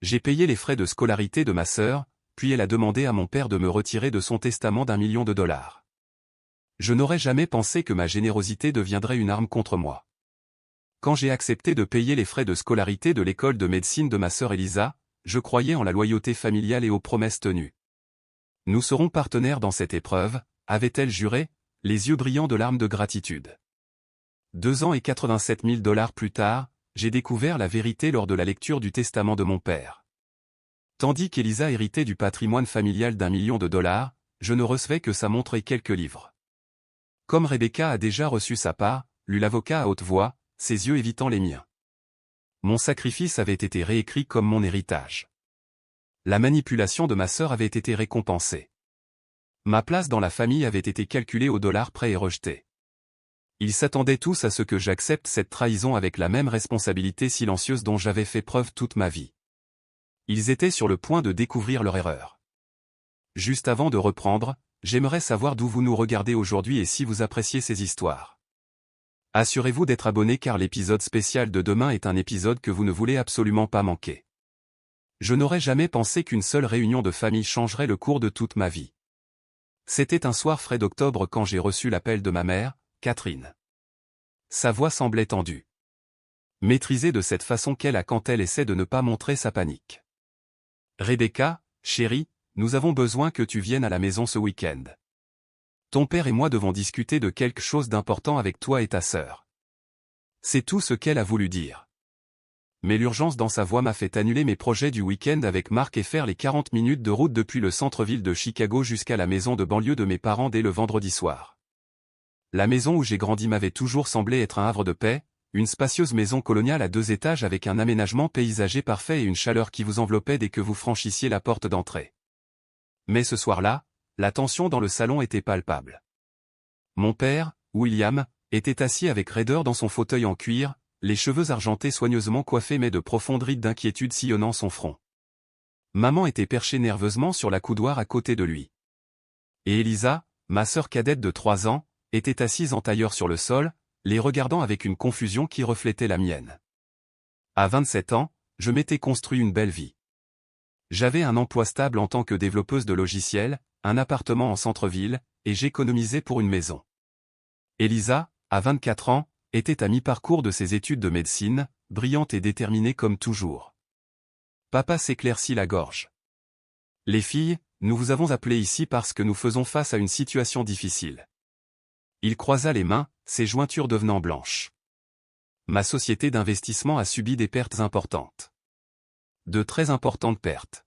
J'ai payé les frais de scolarité de ma sœur, puis elle a demandé à mon père de me retirer de son testament d'1 million de dollars. Je n'aurais jamais pensé que ma générosité deviendrait une arme contre moi. Quand j'ai accepté de payer les frais de scolarité de l'école de médecine de ma sœur Elisa, je croyais en la loyauté familiale et aux promesses tenues. Nous serons partenaires dans cette épreuve, avait-elle juré, les yeux brillants de larmes de gratitude. 2 ans et 87 000 dollars plus tard, j'ai découvert la vérité lors de la lecture du testament de mon père. Tandis qu'Elisa héritait du patrimoine familial d'1 million de dollars, je ne recevais que sa montre et quelques livres. Comme Rebecca a déjà reçu sa part, lut l'avocat à haute voix, ses yeux évitant les miens. Mon sacrifice avait été réécrit comme mon héritage. La manipulation de ma sœur avait été récompensée. Ma place dans la famille avait été calculée au dollar près et rejetée. Ils s'attendaient tous à ce que j'accepte cette trahison avec la même responsabilité silencieuse dont j'avais fait preuve toute ma vie. Ils étaient sur le point de découvrir leur erreur. Juste avant de reprendre, j'aimerais savoir d'où vous nous regardez aujourd'hui et si vous appréciez ces histoires. Assurez-vous d'être abonné car l'épisode spécial de demain est un épisode que vous ne voulez absolument pas manquer. Je n'aurais jamais pensé qu'une seule réunion de famille changerait le cours de toute ma vie. C'était un soir frais d'octobre quand j'ai reçu l'appel de ma mère, Catherine. Sa voix semblait tendue. Maîtrisée de cette façon qu'elle a quand elle essaie de ne pas montrer sa panique. Rebecca, chérie, nous avons besoin que tu viennes à la maison ce week-end. Ton père et moi devons discuter de quelque chose d'important avec toi et ta sœur. C'est tout ce qu'elle a voulu dire. Mais l'urgence dans sa voix m'a fait annuler mes projets du week-end avec Marc et faire les 40 minutes de route depuis le centre-ville de Chicago jusqu'à la maison de banlieue de mes parents dès le vendredi soir. La maison où j'ai grandi m'avait toujours semblé être un havre de paix, une spacieuse maison coloniale à 2 étages avec un aménagement paysager parfait et une chaleur qui vous enveloppait dès que vous franchissiez la porte d'entrée. Mais ce soir-là, la tension dans le salon était palpable. Mon père, William, était assis avec raideur dans son fauteuil en cuir, les cheveux argentés soigneusement coiffés mais de profondes rides d'inquiétude sillonnant son front. Maman était perchée nerveusement sur la coudoir à côté de lui. Et Elisa, ma sœur cadette de 3 ans, était assise en tailleur sur le sol, les regardant avec une confusion qui reflétait la mienne. À 27 ans, je m'étais construit une belle vie. J'avais un emploi stable en tant que développeuse de logiciels, un appartement en centre-ville, et j'économisais pour une maison. Elisa, à 24 ans, était à mi-parcours de ses études de médecine, brillante et déterminée comme toujours. Papa s'éclaircit la gorge. Les filles, nous vous avons appelées ici parce que nous faisons face à une situation difficile. Il croisa les mains, ses jointures devenant blanches. Ma société d'investissement a subi des pertes importantes. De très importantes pertes.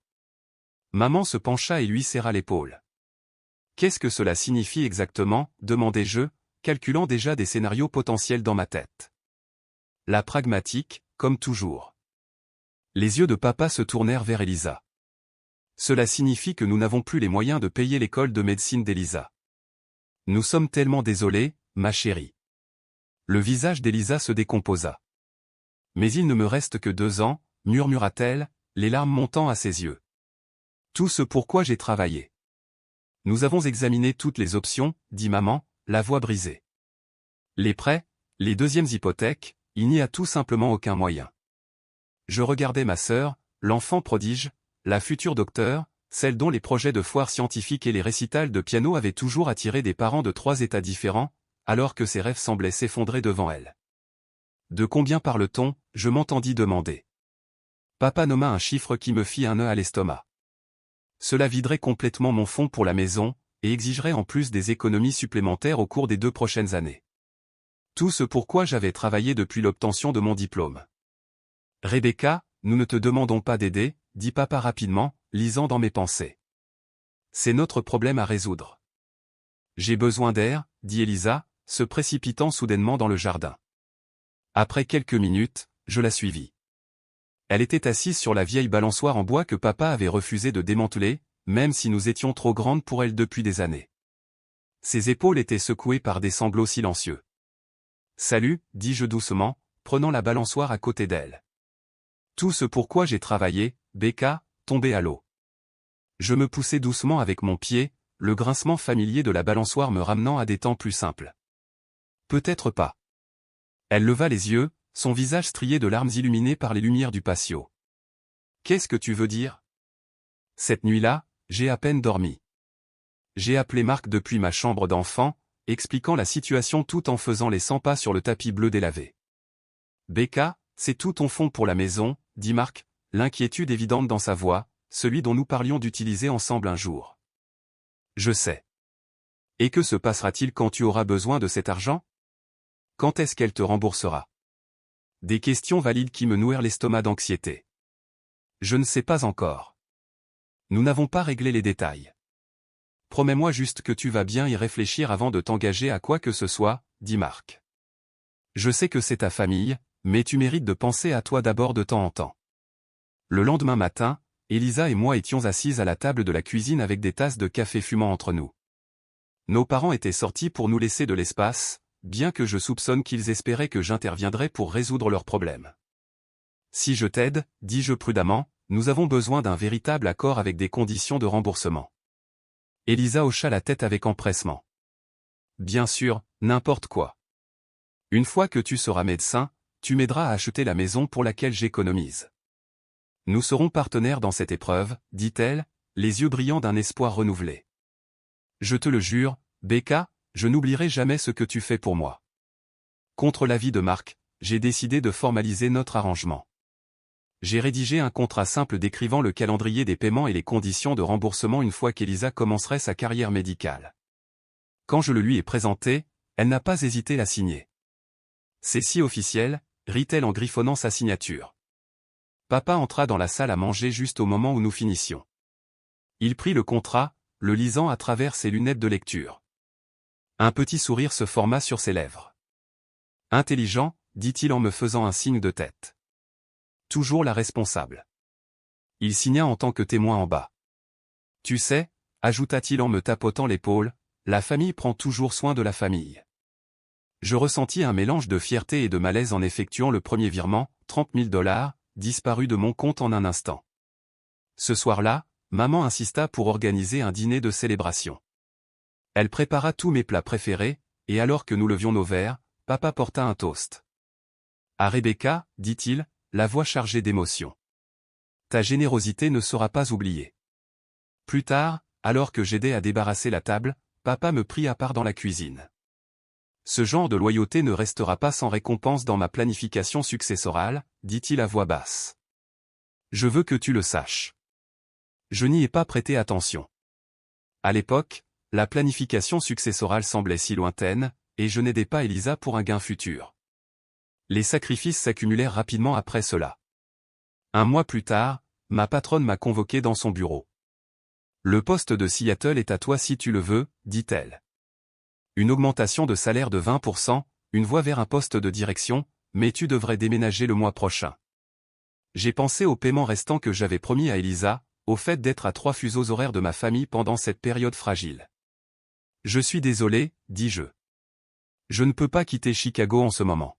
Maman se pencha et lui serra l'épaule. Qu'est-ce que cela signifie exactement, demandai-je, calculant déjà des scénarios potentiels dans ma tête. La pragmatique, comme toujours. Les yeux de papa se tournèrent vers Elisa. Cela signifie que nous n'avons plus les moyens de payer l'école de médecine d'Elisa. Nous sommes tellement désolés, ma chérie. Le visage d'Elisa se décomposa. Mais il ne me reste que 2 ans, murmura-t-elle, les larmes montant à ses yeux. Tout ce pourquoi j'ai travaillé. Nous avons examiné toutes les options, dit maman, la voix brisée. Les prêts, les deuxièmes hypothèques, il n'y a tout simplement aucun moyen. Je regardais ma sœur, l'enfant prodige, la future docteure, celle dont les projets de foire scientifique et les récitals de piano avaient toujours attiré des parents de 3 états différents, alors que ses rêves semblaient s'effondrer devant elle. De combien parle-t-on, je m'entendis demander. Papa nomma un chiffre qui me fit un nœud à l'estomac. Cela viderait complètement mon fonds pour la maison, et exigerait en plus des économies supplémentaires au cours des 2 prochaines années. Tout ce pourquoi j'avais travaillé depuis l'obtention de mon diplôme. Rebecca, nous ne te demandons pas d'aider, dit papa rapidement, lisant dans mes pensées. C'est notre problème à résoudre. J'ai besoin d'air, dit Elisa, se précipitant soudainement dans le jardin. Après quelques minutes, je la suivis. Elle était assise sur la vieille balançoire en bois que papa avait refusé de démanteler, même si nous étions trop grandes pour elle depuis des années. Ses épaules étaient secouées par des sanglots silencieux. « Salut », dis-je doucement, prenant la balançoire à côté d'elle. Tout ce pourquoi j'ai travaillé, Becca, tombé à l'eau. Je me poussai doucement avec mon pied, le grincement familier de la balançoire me ramenant à des temps plus simples. Peut-être pas. Elle leva les yeux, son visage strié de larmes illuminé par les lumières du patio. Qu'est-ce que tu veux dire? Cette nuit-là, j'ai à peine dormi. J'ai appelé Marc depuis ma chambre d'enfant, expliquant la situation tout en faisant les 100 pas sur le tapis bleu délavé. Becca, c'est tout ton fonds pour la maison, dit Marc, l'inquiétude évidente dans sa voix, celui dont nous parlions d'utiliser ensemble un jour. Je sais. Et que se passera-t-il quand tu auras besoin de cet argent? Quand est-ce qu'elle te remboursera? Des questions valides qui me nouèrent l'estomac d'anxiété. Je ne sais pas encore. Nous n'avons pas réglé les détails. Promets-moi juste que tu vas bien y réfléchir avant de t'engager à quoi que ce soit, dit Marc. Je sais que c'est ta famille, mais tu mérites de penser à toi d'abord de temps en temps. Le lendemain matin, Elisa et moi étions assises à la table de la cuisine avec des tasses de café fumant entre nous. Nos parents étaient sortis pour nous laisser de l'espace, bien que je soupçonne qu'ils espéraient que j'interviendrais pour résoudre leurs problèmes. Si je t'aide, dis-je prudemment, nous avons besoin d'un véritable accord avec des conditions de remboursement. Elisa hocha la tête avec empressement. Bien sûr, n'importe quoi. Une fois que tu seras médecin, tu m'aideras à acheter la maison pour laquelle j'économise. Nous serons partenaires dans cette épreuve, dit-elle, les yeux brillants d'un espoir renouvelé. Je te le jure, Becca, je n'oublierai jamais ce que tu fais pour moi. Contre l'avis de Marc, j'ai décidé de formaliser notre arrangement. J'ai rédigé un contrat simple décrivant le calendrier des paiements et les conditions de remboursement une fois qu'Elisa commencerait sa carrière médicale. Quand je le lui ai présenté, elle n'a pas hésité à signer. C'est si officiel, rit-elle en griffonnant sa signature. Papa entra dans la salle à manger juste au moment où nous finissions. Il prit le contrat, le lisant à travers ses lunettes de lecture. Un petit sourire se forma sur ses lèvres. Intelligent, dit-il en me faisant un signe de tête. Toujours la responsable. Il signa en tant que témoin en bas. Tu sais, ajouta-t-il en me tapotant l'épaule, la famille prend toujours soin de la famille. Je ressentis un mélange de fierté et de malaise en effectuant le premier virement, 30 000 $, disparu de mon compte en un instant. Ce soir-là, maman insista pour organiser un dîner de célébration. Elle prépara tous mes plats préférés, et alors que nous levions nos verres, papa porta un toast. À Rebecca, dit-il, la voix chargée d'émotion. Ta générosité ne sera pas oubliée. Plus tard, alors que j'aidais à débarrasser la table, papa me prit à part dans la cuisine. Ce genre de loyauté ne restera pas sans récompense dans ma planification successorale, dit-il à voix basse. Je veux que tu le saches. Je n'y ai pas prêté attention. À l'époque, la planification successorale semblait si lointaine, et je n'aidais pas Elisa pour un gain futur. Les sacrifices s'accumulèrent rapidement après cela. Un mois plus tard, ma patronne m'a convoqué dans son bureau. Le poste de Seattle est à toi si tu le veux, dit-elle. Une augmentation de salaire de 20%, une voie vers un poste de direction, mais tu devrais déménager le mois prochain. J'ai pensé aux paiements restants que j'avais promis à Elisa, au fait d'être à 3 fuseaux horaires de ma famille pendant cette période fragile. Je suis désolé, dis-je. Je ne peux pas quitter Chicago en ce moment.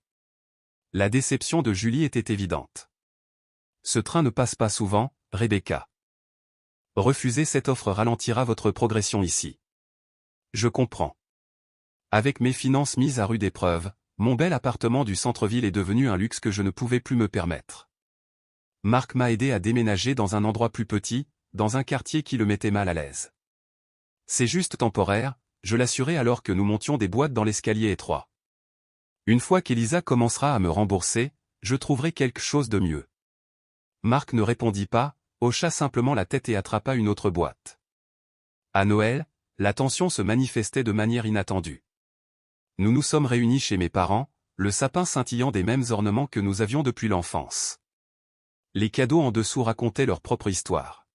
La déception de Julie était évidente. Ce train ne passe pas souvent, Rebecca. Refuser cette offre ralentira votre progression ici. Je comprends. Avec mes finances mises à rude épreuve, mon bel appartement du centre-ville est devenu un luxe que je ne pouvais plus me permettre. Marc m'a aidé à déménager dans un endroit plus petit, dans un quartier qui le mettait mal à l'aise. C'est juste temporaire, je l'assurais alors que nous montions des boîtes dans l'escalier étroit. Une fois qu'Elisa commencera à me rembourser, je trouverai quelque chose de mieux. Marc ne répondit pas, hocha simplement la tête et attrapa une autre boîte. À Noël, la tension se manifestait de manière inattendue. Nous nous sommes réunis chez mes parents, le sapin scintillant des mêmes ornements que nous avions depuis l'enfance. Les cadeaux en dessous racontaient leur propre histoire.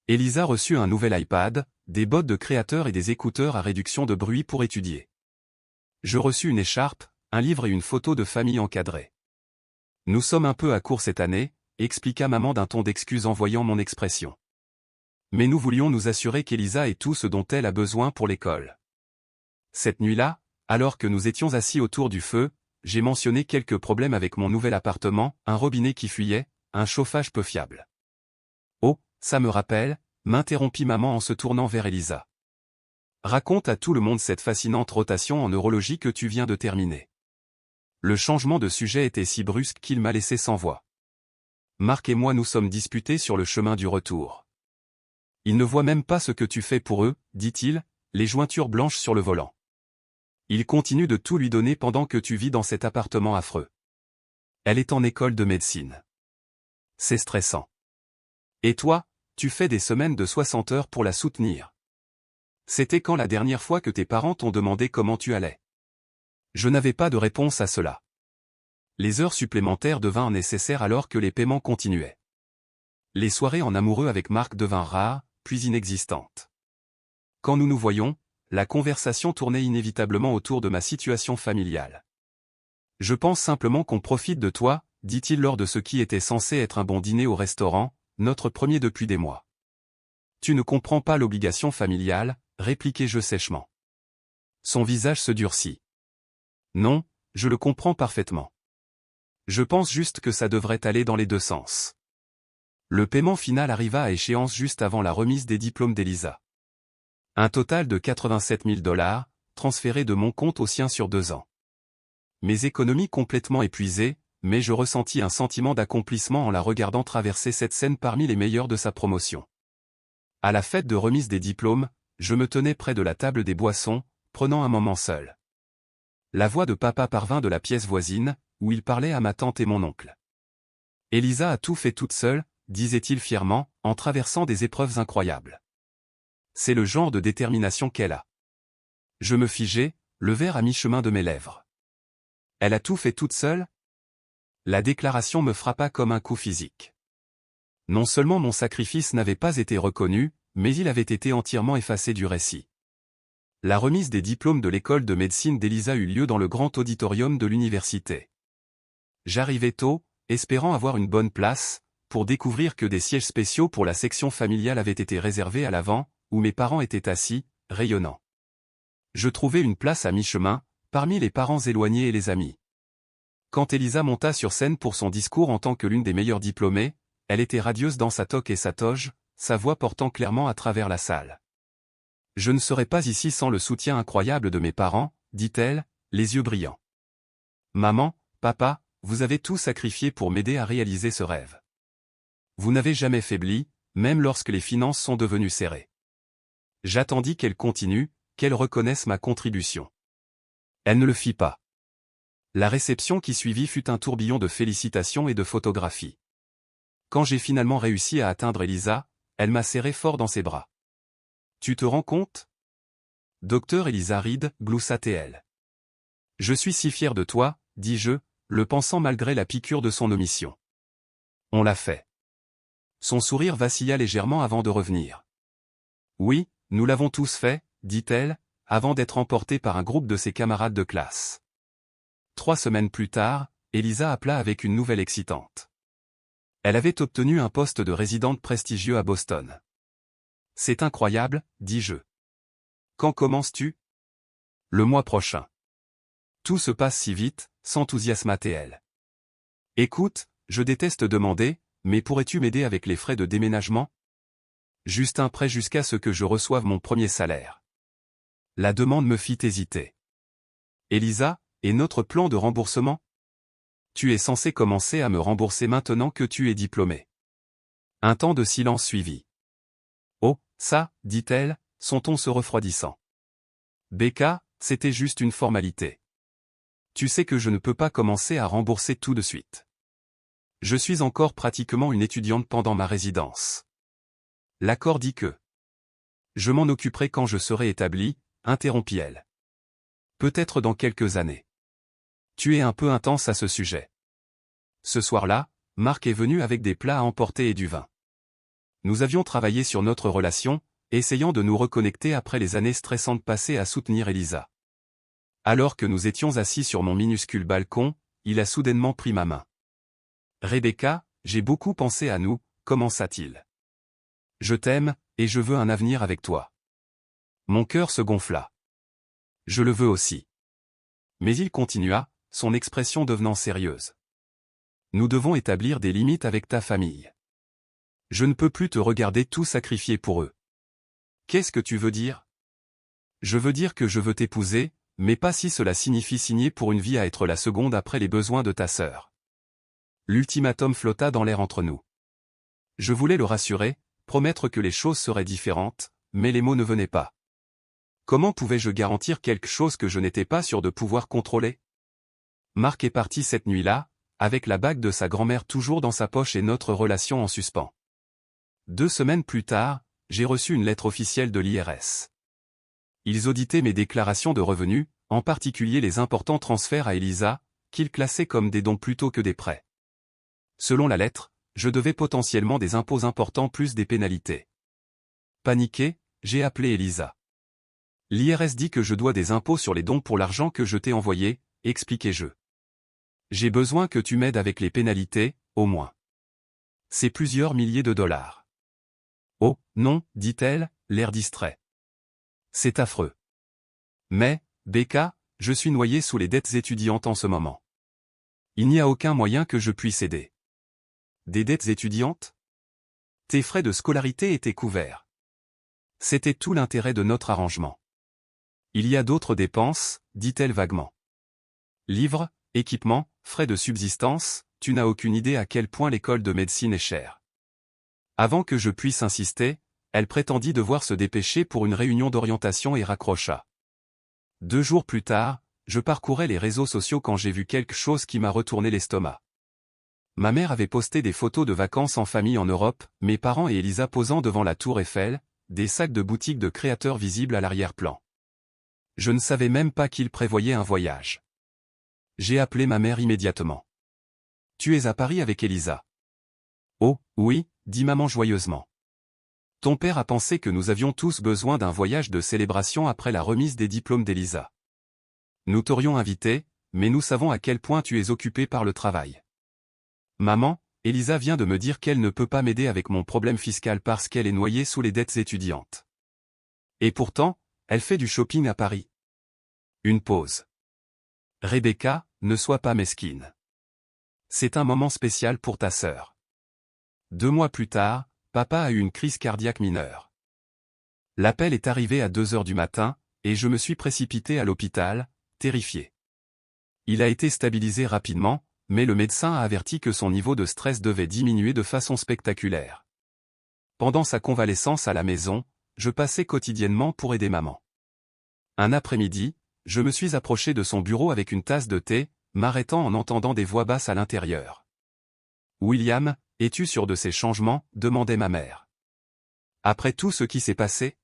Elisa reçut un nouvel iPad, des bottes de créateur et des écouteurs à réduction de bruit pour étudier. Je reçus une écharpe, un livre et une photo de famille encadrée. Nous sommes un peu à court cette année, expliqua maman d'un ton d'excuse en voyant mon expression. Mais nous voulions nous assurer qu'Elisa ait tout ce dont elle a besoin pour l'école. Cette nuit-là, alors que nous étions assis autour du feu, j'ai mentionné quelques problèmes avec mon nouvel appartement, un robinet qui fuyait, un chauffage peu fiable. Oh, ça me rappelle, m'interrompit maman en se tournant vers Elisa. Raconte à tout le monde cette fascinante rotation en neurologie que tu viens de terminer. Le changement de sujet était si brusque qu'il m'a laissé sans voix. Marc et moi nous sommes disputés sur le chemin du retour. Ils ne voient même pas ce que tu fais pour eux, dit-il, les jointures blanches sur le volant. Il continue de tout lui donner pendant que tu vis dans cet appartement affreux. Elle est en école de médecine. C'est stressant. Et toi, tu fais des semaines de 60 heures pour la soutenir. C'était quand la dernière fois que tes parents t'ont demandé comment tu allais? Je n'avais pas de réponse à cela. Les heures supplémentaires devinrent nécessaires alors que les paiements continuaient. Les soirées en amoureux avec Marc devinrent rares, puis inexistantes. Quand nous nous voyions, la conversation tournait inévitablement autour de ma situation familiale. Je pense simplement qu'on profite de toi, dit-il lors de ce qui était censé être un bon dîner au restaurant, notre premier depuis des mois. Tu ne comprends pas l'obligation familiale, répliquai-je sèchement. Son visage se durcit. Non, je le comprends parfaitement. Je pense juste que ça devrait aller dans les deux sens. Le paiement final arriva à échéance juste avant la remise des diplômes d'Elisa. Un total de 87 000 $, transférés de mon compte au sien sur 2 ans. Mes économies complètement épuisées, mais je ressentis un sentiment d'accomplissement en la regardant traverser cette scène parmi les meilleures de sa promotion. À la fête de remise des diplômes, je me tenais près de la table des boissons, prenant un moment seul. La voix de papa parvint de la pièce voisine, où il parlait à ma tante et mon oncle. Elisa a tout fait toute seule, disait-il fièrement, en traversant des épreuves incroyables. C'est le genre de détermination qu'elle a. Je me figeai, le verre à mi-chemin de mes lèvres. Elle a tout fait toute seule? La déclaration me frappa comme un coup physique. Non seulement mon sacrifice n'avait pas été reconnu, mais il avait été entièrement effacé du récit. La remise des diplômes de l'école de médecine d'Elisa eut lieu dans le grand auditorium de l'université. J'arrivai tôt, espérant avoir une bonne place, pour découvrir que des sièges spéciaux pour la section familiale avaient été réservés à l'avant, où mes parents étaient assis, rayonnants. Je trouvai une place à mi-chemin, parmi les parents éloignés et les amis. Quand Elisa monta sur scène pour son discours en tant que l'une des meilleures diplômées, elle était radieuse dans sa toque et sa toge, sa voix portant clairement à travers la salle. « Je ne serais pas ici sans le soutien incroyable de mes parents, dit-elle, les yeux brillants. Maman, papa, vous avez tout sacrifié pour m'aider à réaliser ce rêve. Vous n'avez jamais faibli, même lorsque les finances sont devenues serrées. J'attendis qu'elle continue, qu'elle reconnaisse ma contribution. Elle ne le fit pas. La réception qui suivit fut un tourbillon de félicitations et de photographies. Quand j'ai finalement réussi à atteindre Elisa, elle m'a serré fort dans ses bras. Tu te rends compte? Docteur Elisa Reed, gloussa-t-elle. Je suis si fier de toi, dis-je, le pensant malgré la piqûre de son omission. On l'a fait. Son sourire vacilla légèrement avant de revenir. Oui, nous l'avons tous fait, dit-elle, avant d'être emportée par un groupe de ses camarades de classe. 3 semaines plus tard, Elisa appela avec une nouvelle excitante. Elle avait obtenu un poste de résidente prestigieux à Boston. C'est incroyable, dis-je. Quand commences-tu? Le mois prochain. Tout se passe si vite, s'enthousiasma-t-elle. Écoute, je déteste demander, mais pourrais-tu m'aider avec les frais de déménagement? Juste un prêt jusqu'à ce que je reçoive mon premier salaire. La demande me fit hésiter. Elisa, et notre plan de remboursement? Tu es censé commencer à me rembourser maintenant que tu es diplômé. Un temps de silence suivit. Oh, ça, dit-elle, son ton se refroidissant. Becca, c'était juste une formalité. Tu sais que je ne peux pas commencer à rembourser tout de suite. Je suis encore pratiquement une étudiante pendant ma résidence. L'accord dit que. Je m'en occuperai quand je serai établie, interrompit-elle. Peut-être dans quelques années. Tu es un peu intense à ce sujet. Ce soir-là, Marc est venu avec des plats à emporter et du vin. Nous avions travaillé sur notre relation, essayant de nous reconnecter après les années stressantes passées à soutenir Elisa. Alors que nous étions assis sur mon minuscule balcon, il a soudainement pris ma main. Rebecca, j'ai beaucoup pensé à nous, commença-t-il. Je t'aime, et je veux un avenir avec toi. Mon cœur se gonfla. Je le veux aussi. Mais il continua, son expression devenant sérieuse. Nous devons établir des limites avec ta famille. Je ne peux plus te regarder tout sacrifier pour eux. Qu'est-ce que tu veux dire? Je veux dire que je veux t'épouser, mais pas si cela signifie signer pour une vie à être la seconde après les besoins de ta sœur. L'ultimatum flotta dans l'air entre nous. Je voulais le rassurer, promettre que les choses seraient différentes, mais les mots ne venaient pas. Comment pouvais-je garantir quelque chose que je n'étais pas sûr de pouvoir contrôler? Marc est parti cette nuit-là, avec la bague de sa grand-mère toujours dans sa poche et notre relation en suspens. 2 semaines plus tard, j'ai reçu une lettre officielle de l'IRS. Ils auditaient mes déclarations de revenus, en particulier les importants transferts à Elisa, qu'ils classaient comme des dons plutôt que des prêts. Selon la lettre, je devais potentiellement des impôts importants plus des pénalités. Paniqué, j'ai appelé Elisa. L'IRS dit que je dois des impôts sur les dons pour l'argent que je t'ai envoyé, expliquai-je. J'ai besoin que tu m'aides avec les pénalités, au moins. C'est plusieurs milliers de dollars. Oh, non, dit-elle, l'air distrait. C'est affreux. Mais, Becca, je suis noyé sous les dettes étudiantes en ce moment. Il n'y a aucun moyen que je puisse aider. Des dettes étudiantes? Tes frais de scolarité étaient couverts. C'était tout l'intérêt de notre arrangement. Il y a d'autres dépenses, dit-elle vaguement. Livres, équipements, frais de subsistance, tu n'as aucune idée à quel point l'école de médecine est chère. Avant que je puisse insister, elle prétendit devoir se dépêcher pour une réunion d'orientation et raccrocha. 2 jours plus tard, je parcourais les réseaux sociaux quand j'ai vu quelque chose qui m'a retourné l'estomac. Ma mère avait posté des photos de vacances en famille en Europe, mes parents et Elisa posant devant la tour Eiffel, des sacs de boutiques de créateurs visibles à l'arrière-plan. Je ne savais même pas qu'ils prévoyaient un voyage. J'ai appelé ma mère immédiatement. « Tu es à Paris avec Elisa ?»« Oh, oui, dit maman joyeusement. Ton père a pensé que nous avions tous besoin d'un voyage de célébration après la remise des diplômes d'Elisa. Nous t'aurions invité, mais nous savons à quel point tu es occupé par le travail. Maman, Elisa vient de me dire qu'elle ne peut pas m'aider avec mon problème fiscal parce qu'elle est noyée sous les dettes étudiantes. Et pourtant, elle fait du shopping à Paris. Une pause. Rebecca, ne sois pas mesquine. C'est un moment spécial pour ta sœur. 2 mois plus tard, papa a eu une crise cardiaque mineure. L'appel est arrivé à 2 heures du matin, et je me suis précipité à l'hôpital, terrifié. Il a été stabilisé rapidement, mais le médecin a averti que son niveau de stress devait diminuer de façon spectaculaire. Pendant sa convalescence à la maison, je passais quotidiennement pour aider maman. Un après-midi, je me suis approché de son bureau avec une tasse de thé, m'arrêtant en entendant des voix basses à l'intérieur. « William, es-tu sûr de ces changements ?» demandait ma mère. « Après tout ce qui s'est passé ?»«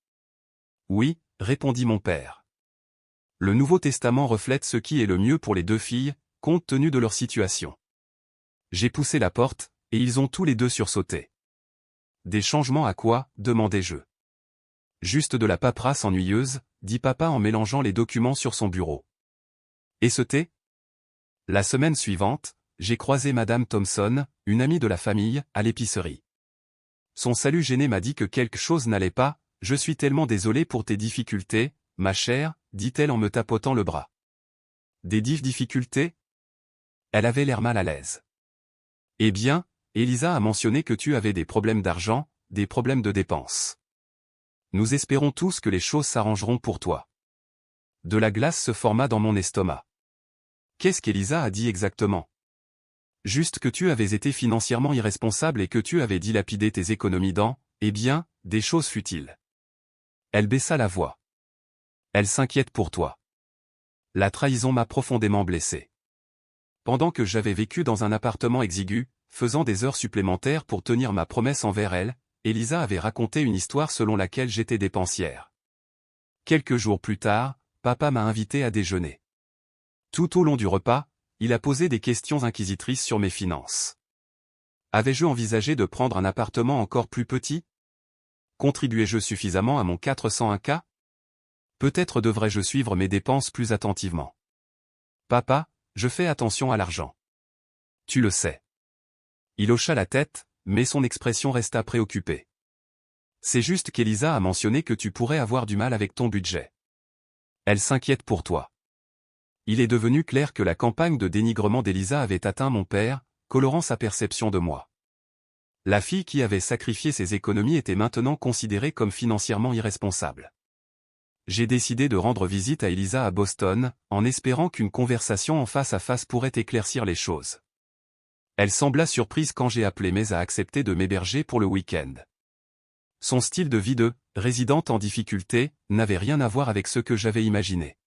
Oui, » répondit mon père. Le Nouveau Testament reflète ce qui est le mieux pour les 2 filles, compte tenu de leur situation. J'ai poussé la porte, et ils ont tous les 2 sursauté. « Des changements à quoi ?» demandai-je. « Juste de la paperasse ennuyeuse, » dit papa en mélangeant les documents sur son bureau. « Et ce thé ?» La semaine suivante, j'ai croisé Madame Thompson, une amie de la famille, à l'épicerie. Son salut gêné m'a dit que quelque chose n'allait pas. « Je suis tellement désolée pour tes difficultés, ma chère, » dit-elle en me tapotant le bras. « Des difficultés ?» Elle avait l'air mal à l'aise. « Eh bien, Elisa a mentionné que tu avais des problèmes d'argent, des problèmes de dépenses. Nous espérons tous que les choses s'arrangeront pour toi. » De la glace se forma dans mon estomac. Qu'est-ce qu'Elisa a dit exactement? Juste que tu avais été financièrement irresponsable et que tu avais dilapidé tes économies dans, eh bien, des choses futiles. Elle baissa la voix. Elle s'inquiète pour toi. La trahison m'a profondément blessé. Pendant que j'avais vécu dans un appartement exigu, faisant des heures supplémentaires pour tenir ma promesse envers elle, Elisa avait raconté une histoire selon laquelle j'étais dépensière. Quelques jours plus tard, papa m'a invité à déjeuner. Tout au long du repas, il a posé des questions inquisitrices sur mes finances. Avais-je envisagé de prendre un appartement encore plus petit? Contribuais-je suffisamment à mon 401K? Peut-être devrais-je suivre mes dépenses plus attentivement. Papa, je fais attention à l'argent. Tu le sais. Il hocha la tête, mais son expression resta préoccupée. C'est juste qu'Elisa a mentionné que tu pourrais avoir du mal avec ton budget. Elle s'inquiète pour toi. Il est devenu clair que la campagne de dénigrement d'Elisa avait atteint mon père, colorant sa perception de moi. La fille qui avait sacrifié ses économies était maintenant considérée comme financièrement irresponsable. J'ai décidé de rendre visite à Elisa à Boston, en espérant qu'une conversation en face à face pourrait éclaircir les choses. Elle sembla surprise quand j'ai appelé mais a accepté de m'héberger pour le week-end. Son style de vie de résidente en difficulté n'avait rien à voir avec ce que j'avais imaginé.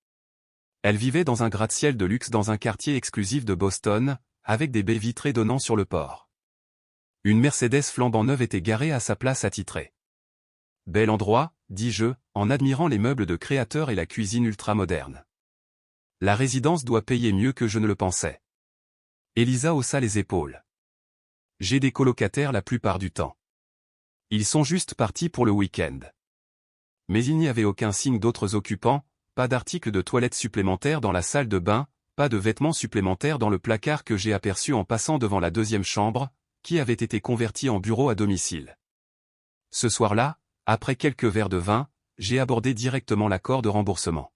Elle vivait dans un gratte-ciel de luxe dans un quartier exclusif de Boston, avec des baies vitrées donnant sur le port. Une Mercedes flambant neuve était garée à sa place attitrée. Bel endroit, dis-je, en admirant les meubles de créateur et la cuisine ultramoderne. La résidence doit payer mieux que je ne le pensais. Elisa haussa les épaules. J'ai des colocataires la plupart du temps. Ils sont juste partis pour le week-end. Mais il n'y avait aucun signe d'autres occupants, pas d'articles de toilette supplémentaires dans la salle de bain, pas de vêtements supplémentaires dans le placard que j'ai aperçu en passant devant la deuxième chambre, qui avait été convertie en bureau à domicile. Ce soir-là, après quelques verres de vin, j'ai abordé directement l'accord de remboursement.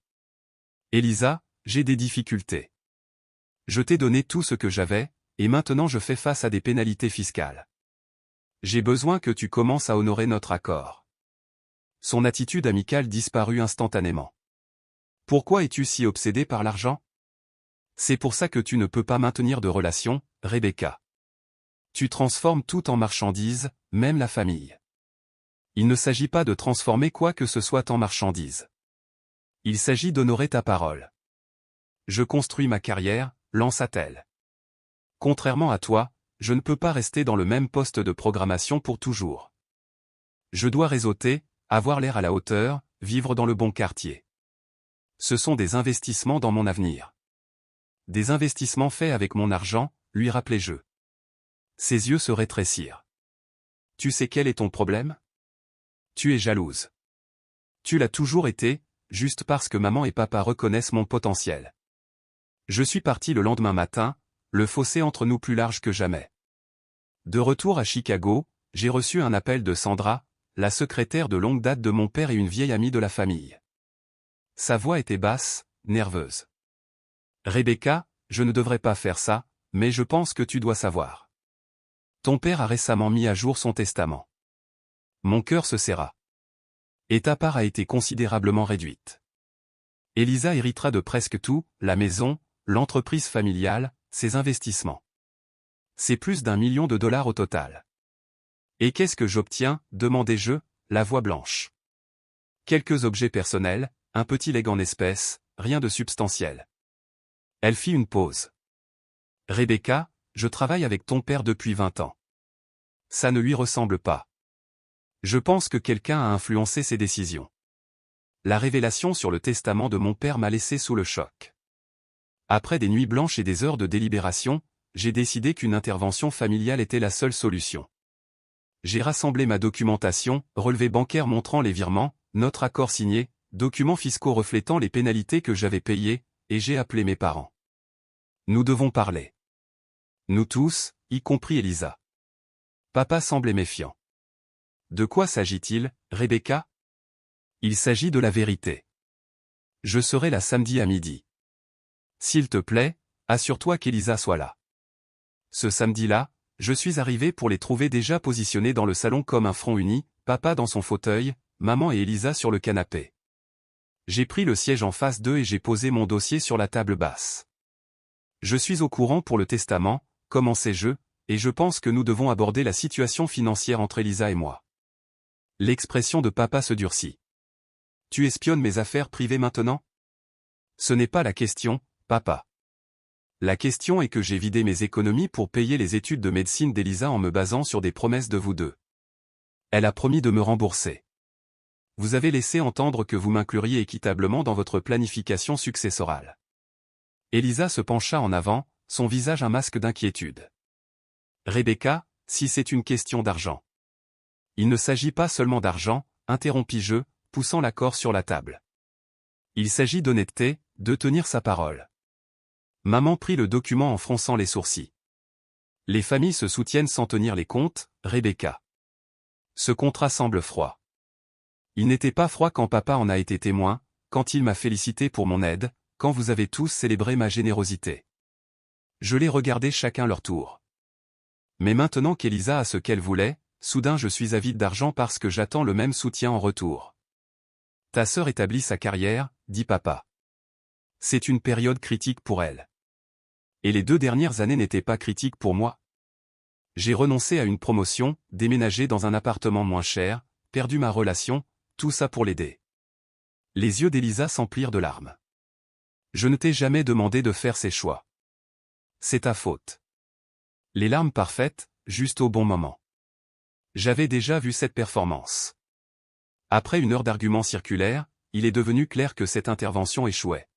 Elisa, j'ai des difficultés. Je t'ai donné tout ce que j'avais, et maintenant je fais face à des pénalités fiscales. J'ai besoin que tu commences à honorer notre accord. Son attitude amicale disparut instantanément. Pourquoi es-tu si obsédée par l'argent? C'est pour ça que tu ne peux pas maintenir de relation, Rebecca. Tu transformes tout en marchandise, même la famille. Il ne s'agit pas de transformer quoi que ce soit en marchandise. Il s'agit d'honorer ta parole. Je construis ma carrière, lança-t-elle. Contrairement à toi, je ne peux pas rester dans le même poste de programmation pour toujours. Je dois réseauter, avoir l'air à la hauteur, vivre dans le bon quartier. Ce sont des investissements dans mon avenir. Des investissements faits avec mon argent, lui rappelai-je. Ses yeux se rétrécirent. Tu sais quel est ton problème? Tu es jalouse. Tu l'as toujours été, juste parce que maman et papa reconnaissent mon potentiel. Je suis parti le lendemain matin, le fossé entre nous plus large que jamais. De retour à Chicago, j'ai reçu un appel de Sandra, la secrétaire de longue date de mon père et une vieille amie de la famille. Sa voix était basse, nerveuse. Rebecca, je ne devrais pas faire ça, mais je pense que tu dois savoir. Ton père a récemment mis à jour son testament. Mon cœur se serra. Et ta part a été considérablement réduite. Elisa héritera de presque tout, la maison, l'entreprise familiale, ses investissements. C'est plus d'1 million de dollars au total. Et qu'est-ce que j'obtiens, demandai-je, la voix blanche. Quelques objets personnels, un petit legs en espèces, rien de substantiel. Elle fit une pause. Rebecca, je travaille avec ton père depuis 20 ans. Ça ne lui ressemble pas. Je pense que quelqu'un a influencé ses décisions. La révélation sur le testament de mon père m'a laissé sous le choc. Après des nuits blanches et des heures de délibération, j'ai décidé qu'une intervention familiale était la seule solution. J'ai rassemblé ma documentation, relevés bancaires montrant les virements, notre accord signé, documents fiscaux reflétant les pénalités que j'avais payées, et j'ai appelé mes parents. Nous devons parler. Nous tous, y compris Elisa. Papa semblait méfiant. De quoi s'agit-il, Rebecca? Il s'agit de la vérité. Je serai là samedi à midi. S'il te plaît, assure-toi qu'Elisa soit là. Ce samedi-là, je suis arrivé pour les trouver déjà positionnés dans le salon comme un front uni, papa dans son fauteuil, maman et Elisa sur le canapé. J'ai pris le siège en face d'eux et j'ai posé mon dossier sur la table basse. Je suis au courant pour le testament, commençai-je, et je pense que nous devons aborder la situation financière entre Elisa et moi. L'expression de papa se durcit. Tu espionnes mes affaires privées maintenant? Ce n'est pas la question, papa. La question est que j'ai vidé mes économies pour payer les études de médecine d'Elisa en me basant sur des promesses de vous deux. Elle a promis de me rembourser. Vous avez laissé entendre que vous m'incluriez équitablement dans votre planification successorale. Elisa se pencha en avant, son visage un masque d'inquiétude. Rebecca, si c'est une question d'argent. Il ne s'agit pas seulement d'argent, interrompis-je, poussant l'accord sur la table. Il s'agit d'honnêteté, de tenir sa parole. Maman prit le document en fronçant les sourcils. Les familles se soutiennent sans tenir les comptes, Rebecca. Ce contrat semble froid. Il n'était pas froid quand papa en a été témoin, quand il m'a félicité pour mon aide, quand vous avez tous célébré ma générosité. Je les regardais chacun leur tour. Mais maintenant qu'Elisa a ce qu'elle voulait, soudain je suis avide d'argent parce que j'attends le même soutien en retour. Ta sœur établit sa carrière, dit papa. C'est une période critique pour elle. Et les 2 dernières années n'étaient pas critiques pour moi. J'ai renoncé à une promotion, déménagé dans un appartement moins cher, perdu ma relation, tout ça pour l'aider. Les yeux d'Elisa s'emplirent de larmes. Je ne t'ai jamais demandé de faire ces choix. C'est ta faute. Les larmes parfaites, juste au bon moment. J'avais déjà vu cette performance. Après une heure d'arguments circulaires, il est devenu clair que cette intervention échouait.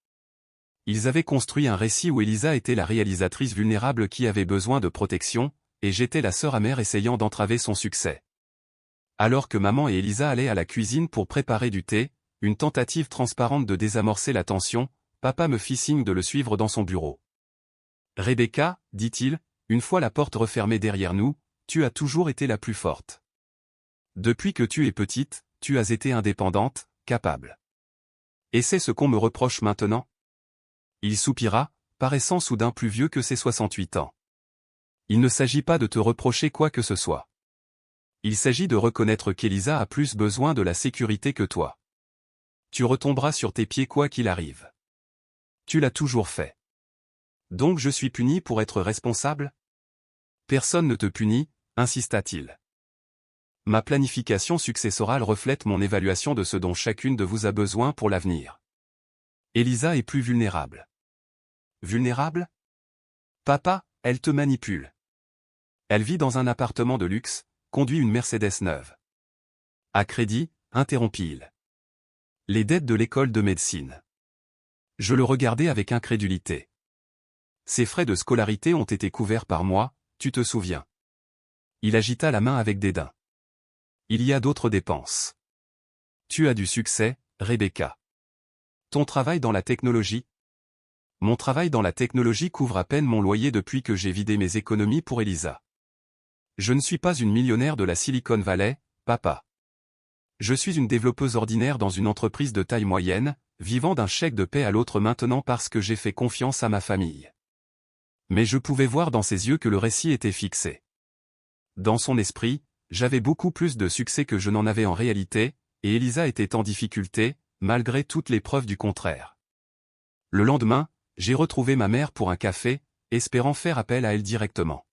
Ils avaient construit un récit où Elisa était la réalisatrice vulnérable qui avait besoin de protection, et j'étais la sœur amère essayant d'entraver son succès. Alors que maman et Elisa allaient à la cuisine pour préparer du thé, une tentative transparente de désamorcer la tension, papa me fit signe de le suivre dans son bureau. « Rebecca, dit-il, une fois la porte refermée derrière nous, tu as toujours été la plus forte. Depuis que tu es petite, tu as été indépendante, capable. Et c'est ce qu'on me reproche maintenant ?» Il soupira, paraissant soudain plus vieux que ses 68 ans. Il ne s'agit pas de te reprocher quoi que ce soit. Il s'agit de reconnaître qu'Elisa a plus besoin de la sécurité que toi. Tu retomberas sur tes pieds quoi qu'il arrive. Tu l'as toujours fait. Donc je suis puni pour être responsable ? Personne ne te punit, insista-t-il. Ma planification successorale reflète mon évaluation de ce dont chacune de vous a besoin pour l'avenir. Elisa est plus vulnérable. Vulnérable ? Papa, elle te manipule. Elle vit dans un appartement de luxe, conduit une Mercedes neuve. À crédit, interrompit-il. Les dettes de l'école de médecine. Je le regardais avec incrédulité. Ses frais de scolarité ont été couverts par moi, tu te souviens. Il agita la main avec dédain. Il y a d'autres dépenses. Tu as du succès, Rebecca. Ton travail dans la technologie ? Mon travail dans la technologie couvre à peine mon loyer depuis que j'ai vidé mes économies pour Elisa. Je ne suis pas une millionnaire de la Silicon Valley, papa. Je suis une développeuse ordinaire dans une entreprise de taille moyenne, vivant d'un chèque de paie à l'autre maintenant parce que j'ai fait confiance à ma famille. Mais je pouvais voir dans ses yeux que le récit était fixé. Dans son esprit, j'avais beaucoup plus de succès que je n'en avais en réalité, et Elisa était en difficulté, malgré toutes les preuves du contraire. Le lendemain, j'ai retrouvé ma mère pour un café, espérant faire appel à elle directement.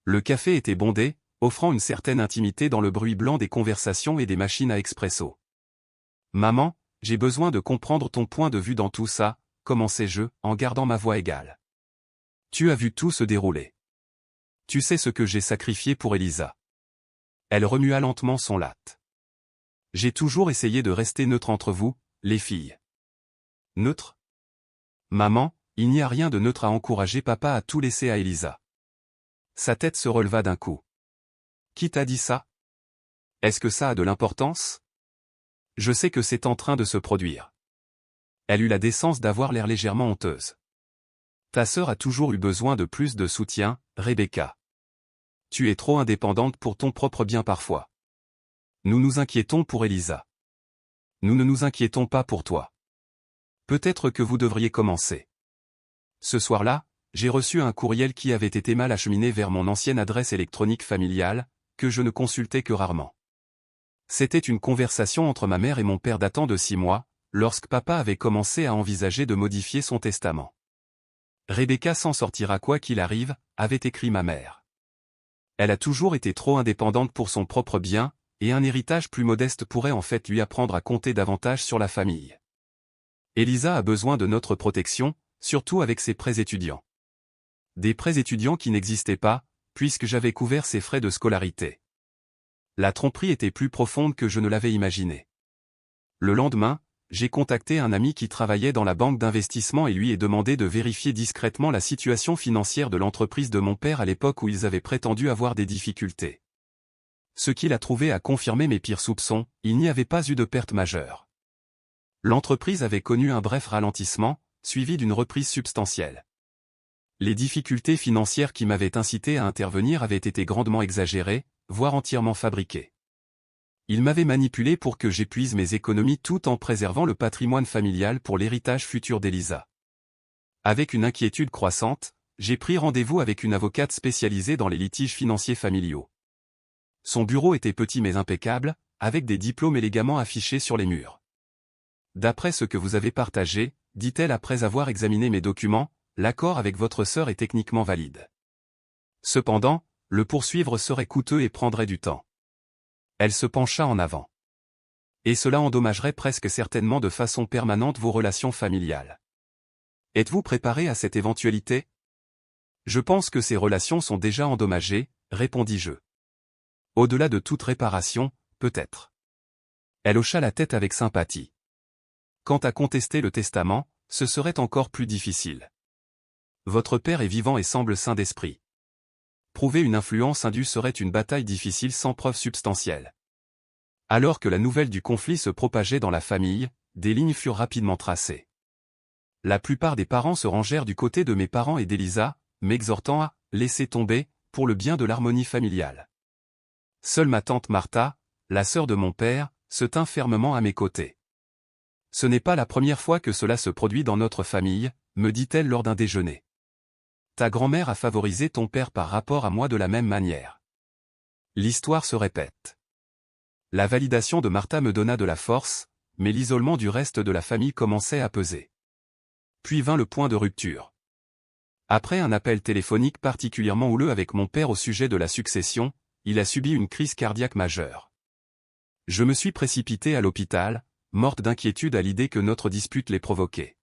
Le café était bondé, offrant une certaine intimité dans le bruit blanc des conversations et des machines à expresso. « Maman, j'ai besoin de comprendre ton point de vue dans tout ça, » commençai-je, en gardant ma voix égale. « Tu as vu tout se dérouler. Tu sais ce que j'ai sacrifié pour Elisa. » Elle remua lentement son latte. « J'ai toujours essayé de rester neutre entre vous, les filles. » « Neutre ? Maman, il n'y a rien de neutre à encourager papa à tout laisser à Elisa. » Sa tête se releva d'un coup. « Qui t'a dit ça ? Est-ce que ça a de l'importance ? Je sais que c'est en train de se produire. » Elle eut la décence d'avoir l'air légèrement honteuse. « Ta sœur a toujours eu besoin de plus de soutien, Rebecca. Tu es trop indépendante pour ton propre bien parfois. Nous nous inquiétons pour Elisa. Nous ne nous inquiétons pas pour toi. Peut-être que vous devriez commencer. » Ce soir-là, j'ai reçu un courriel qui avait été mal acheminé vers mon ancienne adresse électronique familiale, que je ne consultais que rarement. C'était une conversation entre ma mère et mon père datant de 6 mois, lorsque papa avait commencé à envisager de modifier son testament. « Rebecca s'en sortira quoi qu'il arrive », avait écrit ma mère. Elle a toujours été trop indépendante pour son propre bien, et un héritage plus modeste pourrait en fait lui apprendre à compter davantage sur la famille. Elisa a besoin de notre protection, surtout avec ses prêts étudiants. Des prêts étudiants qui n'existaient pas, puisque j'avais couvert ses frais de scolarité. La tromperie était plus profonde que je ne l'avais imaginé. Le lendemain, j'ai contacté un ami qui travaillait dans la banque d'investissement et lui ai demandé de vérifier discrètement la situation financière de l'entreprise de mon père à l'époque où ils avaient prétendu avoir des difficultés. Ce qu'il a trouvé a confirmé mes pires soupçons, il n'y avait pas eu de perte majeure. L'entreprise avait connu un bref ralentissement, suivi d'une reprise substantielle. Les difficultés financières qui m'avaient incité à intervenir avaient été grandement exagérées, voire entièrement fabriquées. Il m'avait manipulé pour que j'épuise mes économies tout en préservant le patrimoine familial pour l'héritage futur d'Elisa. Avec une inquiétude croissante, j'ai pris rendez-vous avec une avocate spécialisée dans les litiges financiers familiaux. Son bureau était petit mais impeccable, avec des diplômes élégamment affichés sur les murs. « D'après ce que vous avez partagé, » dit-elle après avoir examiné mes documents, « l'accord avec votre sœur est techniquement valide. Cependant, le poursuivre serait coûteux et prendrait du temps. Elle se pencha en avant. Et cela endommagerait presque certainement de façon permanente vos relations familiales. Êtes-vous préparé à cette éventualité? Je pense que ces relations sont déjà endommagées, répondis-je. Au-delà de toute réparation, peut-être. Elle hocha la tête avec sympathie. Quant à contester le testament, ce serait encore plus difficile. Votre père est vivant et semble sain d'esprit. Prouver une influence indue serait une bataille difficile sans preuve substantielle. Alors que la nouvelle du conflit se propageait dans la famille, des lignes furent rapidement tracées. La plupart des parents se rangèrent du côté de mes parents et d'Elisa, m'exhortant à « laisser tomber » pour le bien de l'harmonie familiale. Seule ma tante Martha, la sœur de mon père, se tint fermement à mes côtés. Ce n'est pas la première fois que cela se produit dans notre famille, me dit-elle lors d'un déjeuner. Ta grand-mère a favorisé ton père par rapport à moi de la même manière. L'histoire se répète. La validation de Martha me donna de la force, mais l'isolement du reste de la famille commençait à peser. Puis vint le point de rupture. Après un appel téléphonique particulièrement houleux avec mon père au sujet de la succession, il a subi une crise cardiaque majeure. Je me suis précipité à l'hôpital, morte d'inquiétude à l'idée que notre dispute l'ait provoquée.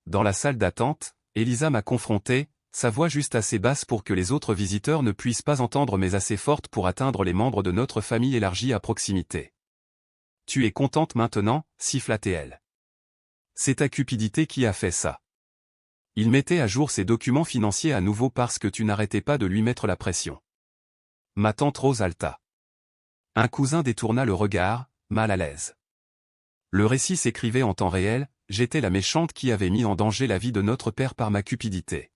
Dans la salle d'attente, Elisa m'a confronté, sa voix juste assez basse pour que les autres visiteurs ne puissent pas entendre mais assez forte pour atteindre les membres de notre famille élargie à proximité. Tu es contente maintenant, siffla-t-elle. C'est ta cupidité qui a fait ça. Il mettait à jour ses documents financiers à nouveau parce que tu n'arrêtais pas de lui mettre la pression. Ma tante Rose halta. Un cousin détourna le regard, mal à l'aise. Le récit s'écrivait en temps réel, j'étais la méchante qui avait mis en danger la vie de notre père par ma cupidité.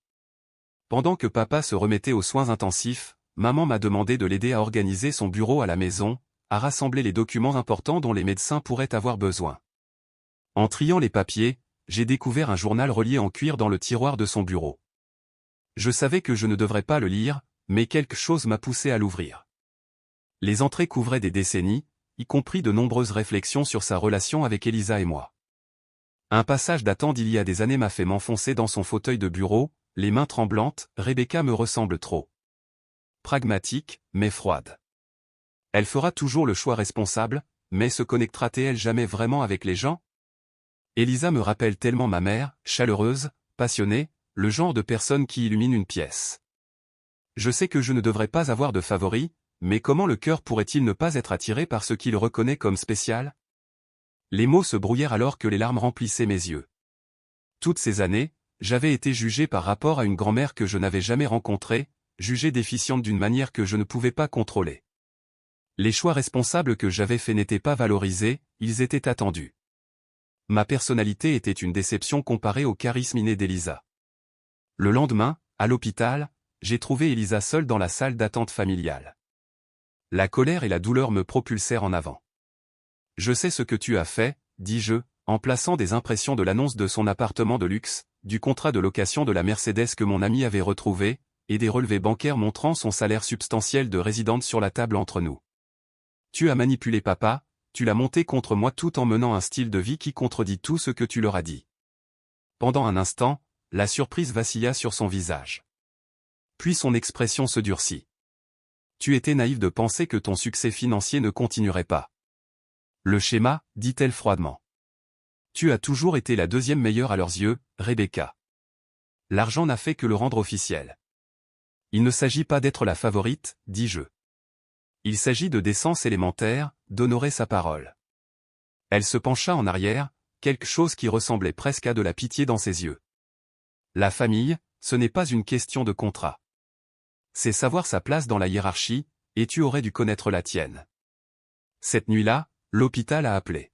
Pendant que papa se remettait aux soins intensifs, maman m'a demandé de l'aider à organiser son bureau à la maison, à rassembler les documents importants dont les médecins pourraient avoir besoin. En triant les papiers, j'ai découvert un journal relié en cuir dans le tiroir de son bureau. Je savais que je ne devrais pas le lire, mais quelque chose m'a poussé à l'ouvrir. Les entrées couvraient des décennies, y compris de nombreuses réflexions sur sa relation avec Elisa et moi. Un passage datant d'il y a des années m'a fait m'enfoncer dans son fauteuil de bureau, les mains tremblantes, Rebecca me ressemble trop. Pragmatique, mais froide. Elle fera toujours le choix responsable, mais se connectera-t-elle jamais vraiment avec les gens? Elisa me rappelle tellement ma mère, chaleureuse, passionnée, le genre de personne qui illumine une pièce. Je sais que je ne devrais pas avoir de favoris, mais comment le cœur pourrait-il ne pas être attiré par ce qu'il reconnaît comme spécial? Les mots se brouillèrent alors que les larmes remplissaient mes yeux. Toutes ces années, j'avais été jugé par rapport à une grand-mère que je n'avais jamais rencontrée, jugée déficiente d'une manière que je ne pouvais pas contrôler. Les choix responsables que j'avais faits n'étaient pas valorisés, ils étaient attendus. Ma personnalité était une déception comparée au charisme inné d'Elisa. Le lendemain, à l'hôpital, j'ai trouvé Elisa seule dans la salle d'attente familiale. La colère et la douleur me propulsèrent en avant. « Je sais ce que tu as fait, » dis-je, en plaçant des impressions de l'annonce de son appartement de luxe, du contrat de location de la Mercedes que mon ami avait retrouvé, et des relevés bancaires montrant son salaire substantiel de résidente sur la table entre nous. Tu as manipulé papa, tu l'as monté contre moi tout en menant un style de vie qui contredit tout ce que tu leur as dit. Pendant un instant, la surprise vacilla sur son visage. Puis son expression se durcit. Tu étais naïf de penser que ton succès financier ne continuerait pas. Le schéma, dit-elle froidement. Tu as toujours été la deuxième meilleure à leurs yeux, Rebecca. L'argent n'a fait que le rendre officiel. Il ne s'agit pas d'être la favorite, dis-je. Il s'agit de décence élémentaire, d'honorer sa parole. Elle se pencha en arrière, quelque chose qui ressemblait presque à de la pitié dans ses yeux. La famille, ce n'est pas une question de contrat. C'est savoir sa place dans la hiérarchie, et tu aurais dû connaître la tienne. Cette nuit-là, l'hôpital a appelé.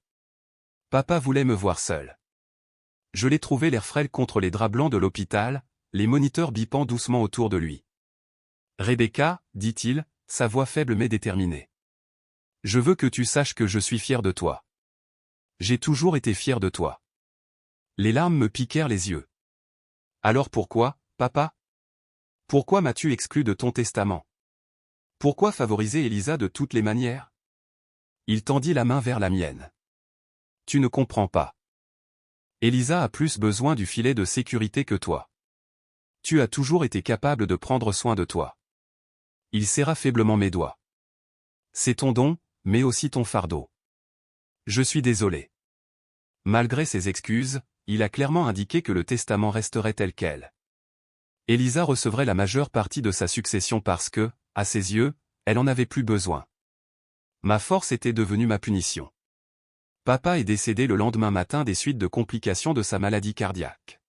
Papa voulait me voir seul. Je l'ai trouvé l'air frêle contre les draps blancs de l'hôpital, les moniteurs bipant doucement autour de lui. Rebecca, dit-il, sa voix faible mais déterminée. Je veux que tu saches que je suis fier de toi. J'ai toujours été fier de toi. Les larmes me piquèrent les yeux. Alors pourquoi, papa? Pourquoi m'as-tu exclu de ton testament? Pourquoi favoriser Elisa de toutes les manières? Il tendit la main vers la mienne. Tu ne comprends pas. Elisa a plus besoin du filet de sécurité que toi. Tu as toujours été capable de prendre soin de toi. Il serra faiblement mes doigts. C'est ton don, mais aussi ton fardeau. Je suis désolé. Malgré ses excuses, il a clairement indiqué que le testament resterait tel quel. Elisa recevrait la majeure partie de sa succession parce que, à ses yeux, elle en avait plus besoin. Ma force était devenue ma punition. Papa est décédé le lendemain matin des suites de complications de sa maladie cardiaque.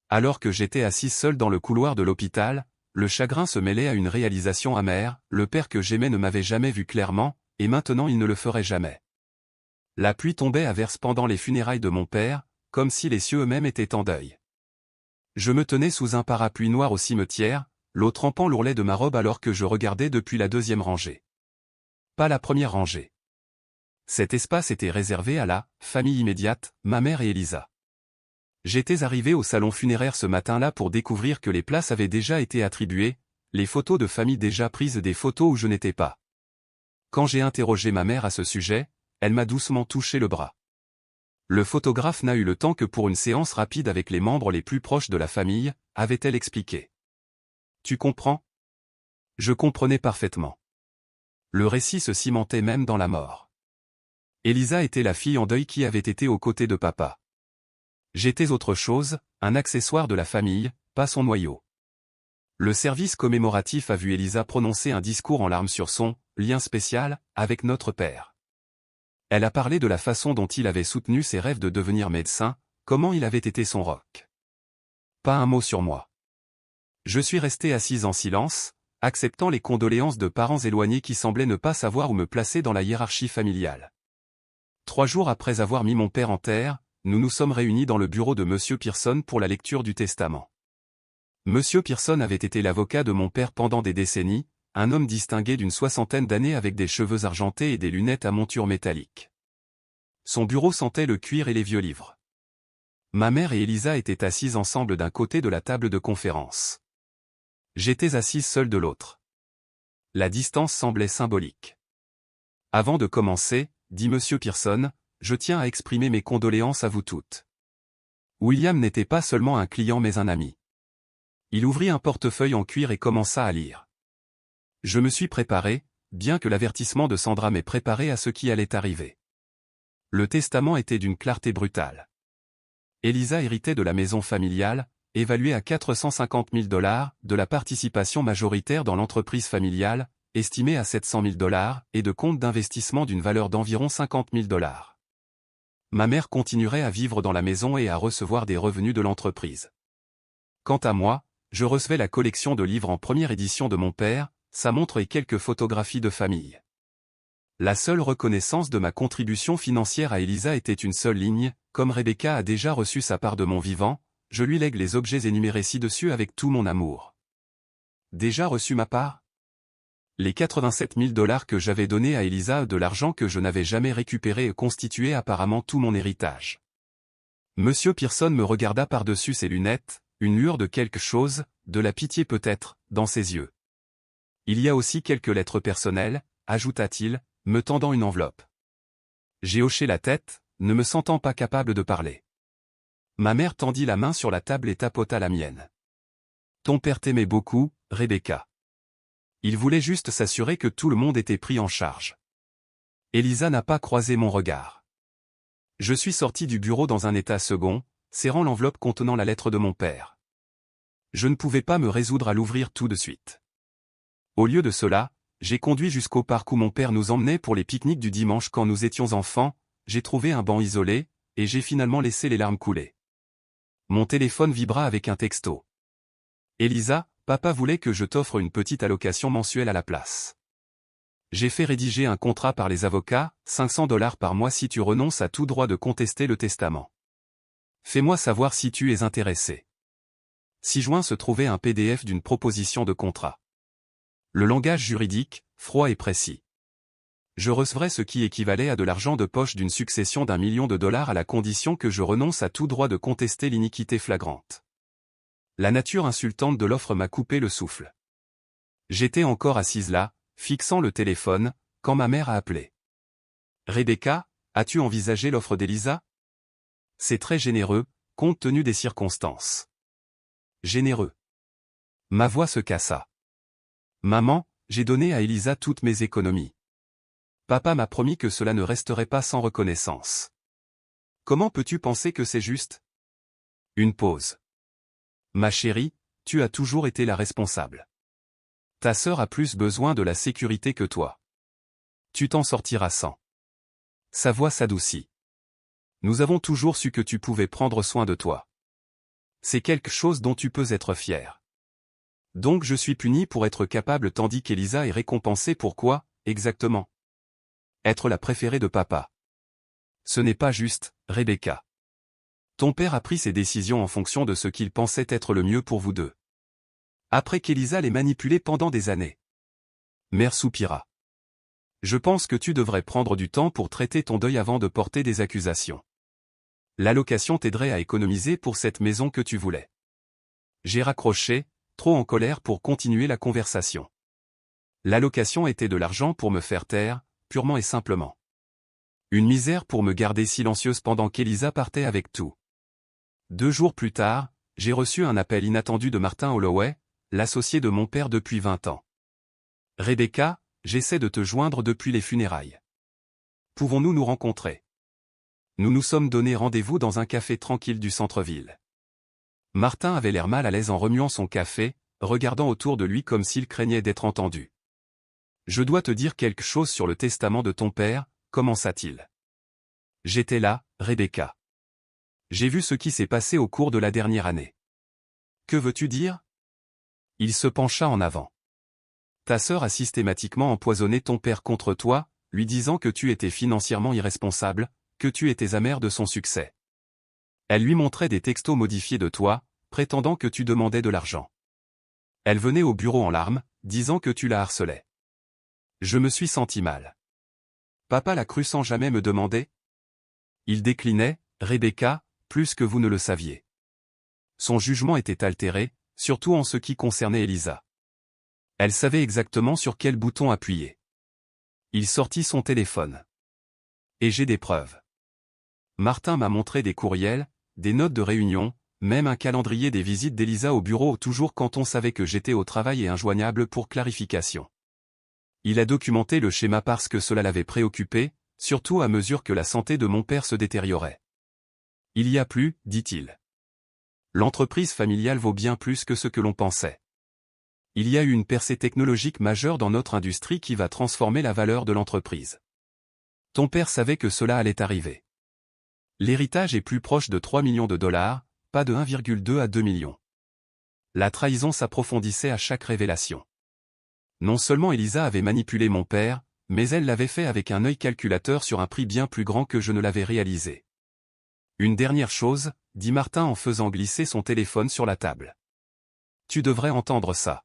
Alors que j'étais assise seule dans le couloir de l'hôpital, le chagrin se mêlait à une réalisation amère, le père que j'aimais ne m'avait jamais vu clairement, et maintenant il ne le ferait jamais. La pluie tombait à verse pendant les funérailles de mon père, comme si les cieux eux-mêmes étaient en deuil. Je me tenais sous un parapluie noir au cimetière, l'eau trempant l'ourlet de ma robe alors que je regardais depuis la deuxième rangée. Pas la première rangée. Cet espace était réservé à la famille immédiate, ma mère et Elisa. J'étais arrivé au salon funéraire ce matin-là pour découvrir que les places avaient déjà été attribuées, les photos de famille déjà prises des photos où je n'étais pas. Quand j'ai interrogé ma mère à ce sujet, elle m'a doucement touché le bras. Le photographe n'a eu le temps que pour une séance rapide avec les membres les plus proches de la famille, avait-elle expliqué. Tu comprends ? Je comprenais parfaitement. Le récit se cimentait même dans la mort. Elisa était la fille en deuil qui avait été aux côtés de papa. J'étais autre chose, un accessoire de la famille, pas son noyau. Le service commémoratif a vu Elisa prononcer un discours en larmes sur son lien spécial avec notre père. Elle a parlé de la façon dont il avait soutenu ses rêves de devenir médecin, comment il avait été son roc. Pas un mot sur moi. Je suis resté assise en silence, acceptant les condoléances de parents éloignés qui semblaient ne pas savoir où me placer dans la hiérarchie familiale. 3 jours après avoir mis mon père en terre, nous nous sommes réunis dans le bureau de Monsieur Pearson pour la lecture du testament. Monsieur Pearson avait été l'avocat de mon père pendant des décennies, un homme distingué d'une 60aine d'années avec des cheveux argentés et des lunettes à monture métallique. Son bureau sentait le cuir et les vieux livres. Ma mère et Elisa étaient assises ensemble d'un côté de la table de conférence. J'étais assise seule de l'autre. La distance semblait symbolique. Avant de commencer, dit Monsieur Pearson, je tiens à exprimer mes condoléances à vous toutes. William n'était pas seulement un client mais un ami. Il ouvrit un portefeuille en cuir et commença à lire. Je me suis préparé, bien que l'avertissement de Sandra m'ait préparé à ce qui allait arriver. Le testament était d'une clarté brutale. Elisa héritait de la maison familiale, évaluée à 450 000 $, de la participation majoritaire dans l'entreprise familiale, estimée à 700 000 $, et de comptes d'investissement d'une valeur d'environ 50 000 $. Ma mère continuerait à vivre dans la maison et à recevoir des revenus de l'entreprise. Quant à moi, je recevais la collection de livres en première édition de mon père, sa montre et quelques photographies de famille. La seule reconnaissance de ma contribution financière à Elisa était une seule ligne, comme Rebecca a déjà reçu sa part de mon vivant, je lui lègue les objets énumérés ci-dessus avec tout mon amour. Déjà reçu ma part ? Les 87 000 $ que j'avais donnés à Elisa de l'argent que je n'avais jamais récupéré constituaient apparemment tout mon héritage. Monsieur Pearson me regarda par-dessus ses lunettes, une lueur de quelque chose, de la pitié peut-être, dans ses yeux. Il y a aussi quelques lettres personnelles, ajouta-t-il, me tendant une enveloppe. J'ai hoché la tête, ne me sentant pas capable de parler. Ma mère tendit la main sur la table et tapota la mienne. Ton père t'aimait beaucoup, Rebecca. Il voulait juste s'assurer que tout le monde était pris en charge. Elisa n'a pas croisé mon regard. Je suis sorti du bureau dans un état second, serrant l'enveloppe contenant la lettre de mon père. Je ne pouvais pas me résoudre à l'ouvrir tout de suite. Au lieu de cela, j'ai conduit jusqu'au parc où mon père nous emmenait pour les pique-niques du dimanche quand nous étions enfants, j'ai trouvé un banc isolé, et j'ai finalement laissé les larmes couler. Mon téléphone vibra avec un texto. Elisa, papa voulait que je t'offre une petite allocation mensuelle à la place. J'ai fait rédiger un contrat par les avocats, 500 $ par mois si tu renonces à tout droit de contester le testament. Fais-moi savoir si tu es intéressé. 6 juin se trouvait un PDF d'une proposition de contrat. Le langage juridique, froid et précis. Je recevrai ce qui équivalait à de l'argent de poche d'une succession d'1 million de $ à la condition que je renonce à tout droit de contester l'iniquité flagrante. La nature insultante de l'offre m'a coupé le souffle. J'étais encore assise là, fixant le téléphone, quand ma mère a appelé. Rebecca, as-tu envisagé l'offre d'Elisa ? C'est très généreux, compte tenu des circonstances. Généreux. Ma voix se cassa. Maman, j'ai donné à Elisa toutes mes économies. Papa m'a promis que cela ne resterait pas sans reconnaissance. Comment peux-tu penser que c'est juste? Une pause. Ma chérie, tu as toujours été la responsable. Ta sœur a plus besoin de la sécurité que toi. Tu t'en sortiras sans. Sa voix s'adoucit. Nous avons toujours su que tu pouvais prendre soin de toi. C'est quelque chose dont tu peux être fier. Donc je suis puni pour être capable tandis qu'Elisa est récompensée pour quoi, exactement? Être la préférée de papa. Ce n'est pas juste, Rebecca. Ton père a pris ses décisions en fonction de ce qu'il pensait être le mieux pour vous deux. Après qu'Elisa l'ait manipulé pendant des années. Mère soupira. Je pense que tu devrais prendre du temps pour traiter ton deuil avant de porter des accusations. L'allocation t'aiderait à économiser pour cette maison que tu voulais. J'ai raccroché, trop en colère pour continuer la conversation. L'allocation était de l'argent pour me faire taire, purement et simplement. Une misère pour me garder silencieuse pendant qu'Elisa partait avec tout. 2 jours plus tard, j'ai reçu un appel inattendu de Martin Holloway, l'associé de mon père depuis 20 ans. Rebecca, j'essaie de te joindre depuis les funérailles. Pouvons-nous nous rencontrer? Nous nous sommes donné rendez-vous dans un café tranquille du centre-ville. Martin avait l'air mal à l'aise en remuant son café, regardant autour de lui comme s'il craignait d'être entendu. Je dois te dire quelque chose sur le testament de ton père, commença-t-il. J'étais là, Rebecca. J'ai vu ce qui s'est passé au cours de la dernière année. Que veux-tu dire? Il se pencha en avant. Ta sœur a systématiquement empoisonné ton père contre toi, lui disant que tu étais financièrement irresponsable, que tu étais amère de son succès. Elle lui montrait des textos modifiés de toi, prétendant que tu demandais de l'argent. Elle venait au bureau en larmes, disant que tu la harcelais. Je me suis senti mal. Papa l'a cru sans jamais me demander? Il déclinait, Rebecca, plus que vous ne le saviez. Son jugement était altéré, surtout en ce qui concernait Elisa. Elle savait exactement sur quel bouton appuyer. Il sortit son téléphone. Et j'ai des preuves. Martin m'a montré des courriels, des notes de réunion, même un calendrier des visites d'Elisa au bureau toujours quand on savait que j'étais au travail et injoignable pour clarification. Il a documenté le schéma parce que cela l'avait préoccupé, surtout à mesure que la santé de mon père se détériorait. Il y a plus, dit-il. L'entreprise familiale vaut bien plus que ce que l'on pensait. Il y a eu une percée technologique majeure dans notre industrie qui va transformer la valeur de l'entreprise. Ton père savait que cela allait arriver. L'héritage est plus proche de 3 millions de dollars, pas de 1,2 à 2 millions. La trahison s'approfondissait à chaque révélation. Non seulement Elisa avait manipulé mon père, mais elle l'avait fait avec un œil calculateur sur un prix bien plus grand que je ne l'avais réalisé. Une dernière chose, dit Martin en faisant glisser son téléphone sur la table. Tu devrais entendre ça.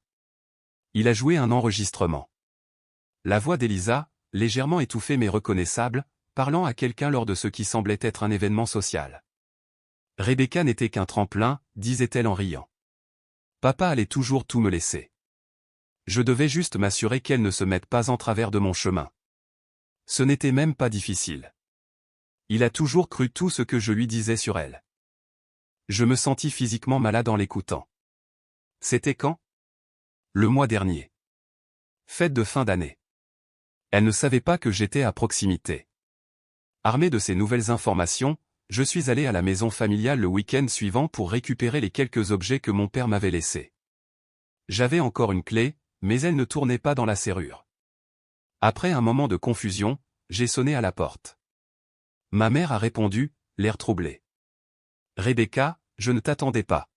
Il a joué un enregistrement. La voix d'Elisa, légèrement étouffée mais reconnaissable, parlant à quelqu'un lors de ce qui semblait être un événement social. Rebecca n'était qu'un tremplin, disait-elle en riant. Papa allait toujours tout me laisser. Je devais juste m'assurer qu'elle ne se mette pas en travers de mon chemin. Ce n'était même pas difficile. Il a toujours cru tout ce que je lui disais sur elle. Je me sentis physiquement malade en l'écoutant. C'était quand? Le mois dernier. Fête de fin d'année. Elle ne savait pas que j'étais à proximité. Armé de ces nouvelles informations, je suis allé à la maison familiale le week-end suivant pour récupérer les quelques objets que mon père m'avait laissés. J'avais encore une clé, mais elle ne tournait pas dans la serrure. Après un moment de confusion, j'ai sonné à la porte. Ma mère a répondu, l'air troublé. Rebecca, je ne t'attendais pas.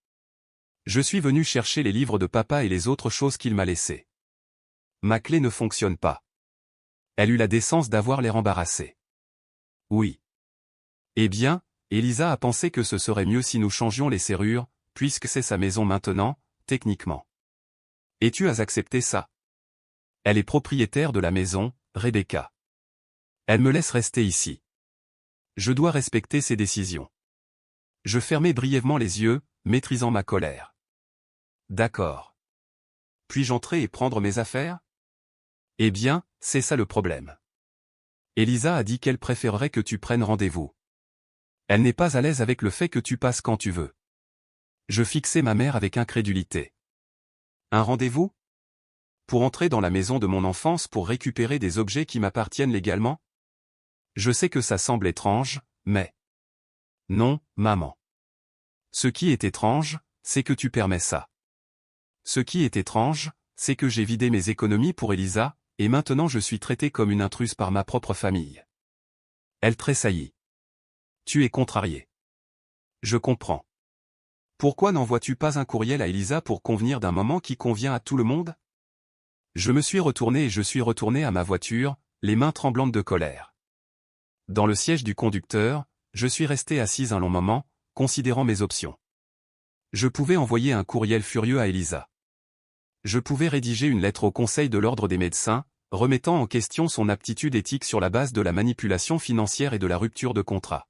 Je suis venu chercher les livres de papa et les autres choses qu'il m'a laissées. Ma clé ne fonctionne pas. Elle eut la décence d'avoir l'air embarrassée. Oui. Eh bien, Elisa a pensé que ce serait mieux si nous changions les serrures, puisque c'est sa maison maintenant, techniquement. Et tu as accepté ça? Elle est propriétaire de la maison, Rebecca. Elle me laisse rester ici. Je dois respecter ses décisions. Je fermai brièvement les yeux, maîtrisant ma colère. D'accord. Puis-je entrer et prendre mes affaires? Eh bien, c'est ça le problème. Elisa a dit qu'elle préférerait que tu prennes rendez-vous. Elle n'est pas à l'aise avec le fait que tu passes quand tu veux. Je fixai ma mère avec incrédulité. Un rendez-vous? pour entrer dans la maison de mon enfance pour récupérer des objets qui m'appartiennent légalement? Je sais que ça semble étrange, mais... Non, maman. Ce qui est étrange, c'est que tu permets ça. Ce qui est étrange, c'est que j'ai vidé mes économies pour Elisa, et maintenant je suis traité comme une intruse par ma propre famille. Elle tressaillit. Tu es contrarié. Je comprends. Pourquoi n'envoies-tu pas un courriel à Elisa pour convenir d'un moment qui convient à tout le monde? Je me suis retourné et je suis retourné à ma voiture, les mains tremblantes de colère. Dans le siège du conducteur, je suis resté assise un long moment, considérant mes options. Je pouvais envoyer un courriel furieux à Elisa. Je pouvais rédiger une lettre au Conseil de l'Ordre des médecins, remettant en question son aptitude éthique sur la base de la manipulation financière et de la rupture de contrat.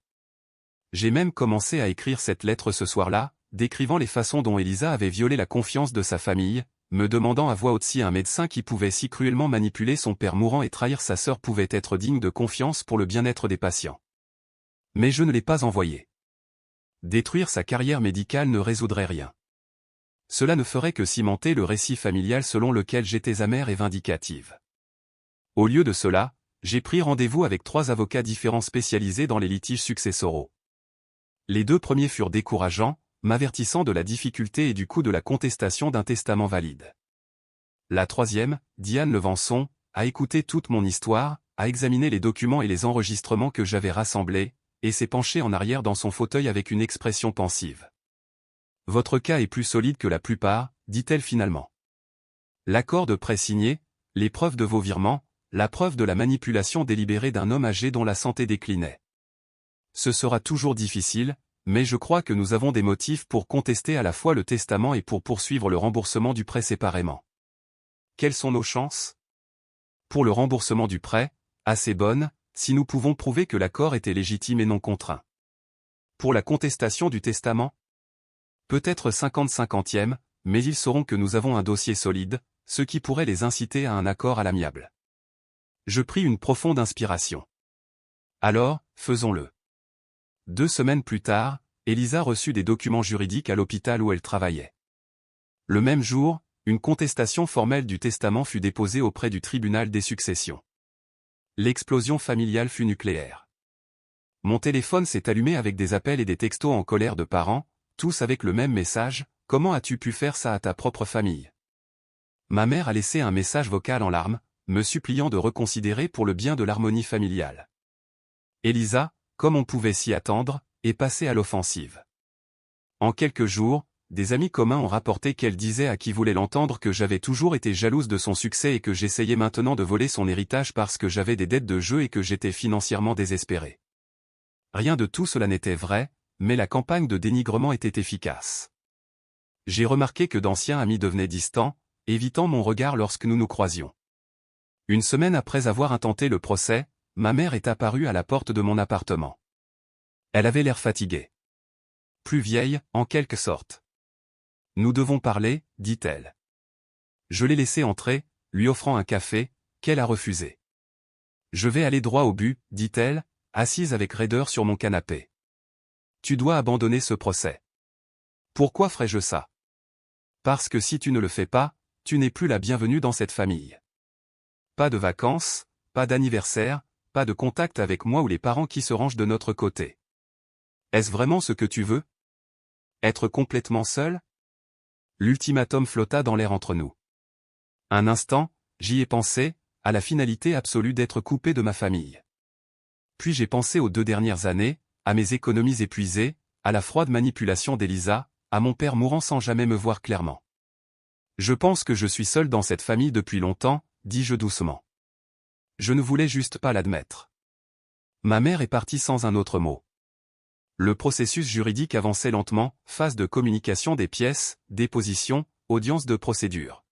J'ai même commencé à écrire cette lettre ce soir-là, décrivant les façons dont Elisa avait violé la confiance de sa famille, me demandant à voix haute si un médecin qui pouvait si cruellement manipuler son père mourant et trahir sa sœur pouvait être digne de confiance pour le bien-être des patients. Mais je ne l'ai pas envoyé. Détruire sa carrière médicale ne résoudrait rien. Cela ne ferait que cimenter le récit familial selon lequel j'étais amère et vindicative. Au lieu de cela, j'ai pris rendez-vous avec 3 avocats différents spécialisés dans les litiges successoraux. Les 2 premiers furent décourageants, m'avertissant de la difficulté et du coût de la contestation d'un testament valide. La 3e, Diane Levançon, a écouté toute mon histoire, a examiné les documents et les enregistrements que j'avais rassemblés, et s'est penchée en arrière dans son fauteuil avec une expression pensive. « Votre cas est plus solide que la plupart, dit-elle finalement. L'accord de prêt signé, les preuves de vos virements, la preuve de la manipulation délibérée d'un homme âgé dont la santé déclinait. Ce sera toujours difficile, mais je crois que nous avons des motifs pour contester à la fois le testament et pour poursuivre le remboursement du prêt séparément. Quelles sont nos chances? Pour le remboursement du prêt, assez bonnes, si nous pouvons prouver que l'accord était légitime et non contraint. Pour la contestation du testament? Peut-être 50-50e, mais ils sauront que nous avons un dossier solide, ce qui pourrait les inciter à un accord à l'amiable. Je pris une profonde inspiration. Alors, faisons-le. 2 semaines plus tard, Elisa reçut des documents juridiques à l'hôpital où elle travaillait. Le même jour, une contestation formelle du testament fut déposée auprès du tribunal des successions. L'explosion familiale fut nucléaire. Mon téléphone s'est allumé avec des appels et des textos en colère de parents, tous avec le même message: « Comment as-tu pu faire ça à ta propre famille ?» Ma mère a laissé un message vocal en larmes, me suppliant de reconsidérer pour le bien de l'harmonie familiale. Elisa, comme on pouvait s'y attendre, est passée à l'offensive. En quelques jours, des amis communs ont rapporté qu'elle disait à qui voulait l'entendre que j'avais toujours été jalouse de son succès et que j'essayais maintenant de voler son héritage parce que j'avais des dettes de jeu et que j'étais financièrement désespéré. Rien de tout cela n'était vrai, mais la campagne de dénigrement était efficace. J'ai remarqué que d'anciens amis devenaient distants, évitant mon regard lorsque nous nous croisions. Une semaine après avoir intenté le procès, ma mère est apparue à la porte de mon appartement. Elle avait l'air fatiguée. Plus vieille, en quelque sorte. « Nous devons parler, dit-elle. » Je l'ai laissée entrer, lui offrant un café, qu'elle a refusé. « Je vais aller droit au but, dit-elle, assise avec raideur sur mon canapé. Tu dois abandonner ce procès. Pourquoi ferais-je ça? Parce que si tu ne le fais pas, tu n'es plus la bienvenue dans cette famille. Pas de vacances, pas d'anniversaire, pas de contact avec moi ou les parents qui se rangent de notre côté. Est-ce vraiment ce que tu veux? Être complètement seul? L'ultimatum flotta dans l'air entre nous. Un instant, j'y ai pensé, à la finalité absolue d'être coupé de ma famille. Puis j'ai pensé aux 2 dernières années, à mes économies épuisées, à la froide manipulation d'Elisa, à mon père mourant sans jamais me voir clairement. Je pense que je suis seul dans cette famille depuis longtemps, dis-je doucement. Je ne voulais juste pas l'admettre. Ma mère est partie sans un autre mot. Le processus juridique avançait lentement, phase de communication des pièces, déposition, audience de procédure.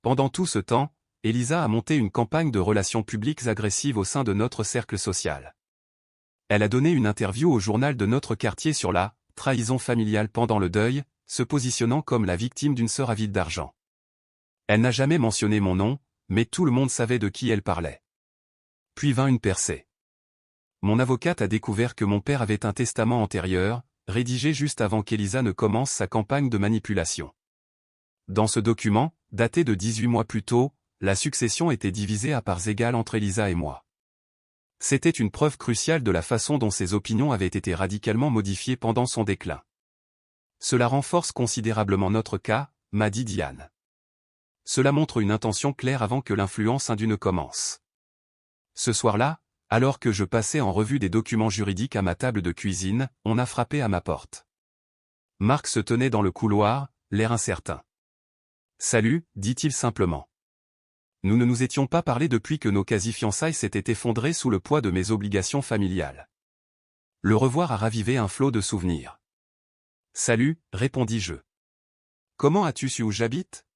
Pendant tout ce temps, Elisa a monté une campagne de relations publiques agressives au sein de notre cercle social. Elle a donné une interview au journal de notre quartier sur la trahison familiale pendant le deuil, se positionnant comme la victime d'une sœur avide d'argent. Elle n'a jamais mentionné mon nom, mais tout le monde savait de qui elle parlait. Puis vint une percée. Mon avocate a découvert que mon père avait un testament antérieur, rédigé juste avant qu'Elisa ne commence sa campagne de manipulation. Dans ce document, daté de 18 mois plus tôt, la succession était divisée à parts égales entre Elisa et moi. C'était une preuve cruciale de la façon dont ses opinions avaient été radicalement modifiées pendant son déclin. Cela renforce considérablement notre cas, m'a dit Diane. Cela montre une intention claire avant que l'influence indue ne commence. Ce soir-là, alors que je passais en revue des documents juridiques à ma table de cuisine, on a frappé à ma porte. Marc se tenait dans le couloir, l'air incertain. « Salut », dit-il simplement. Nous ne nous étions pas parlé depuis que nos quasi-fiançailles s'étaient effondrées sous le poids de mes obligations familiales. Le revoir a ravivé un flot de souvenirs. « Salut », répondis-je. « Comment as-tu su où j'habite ?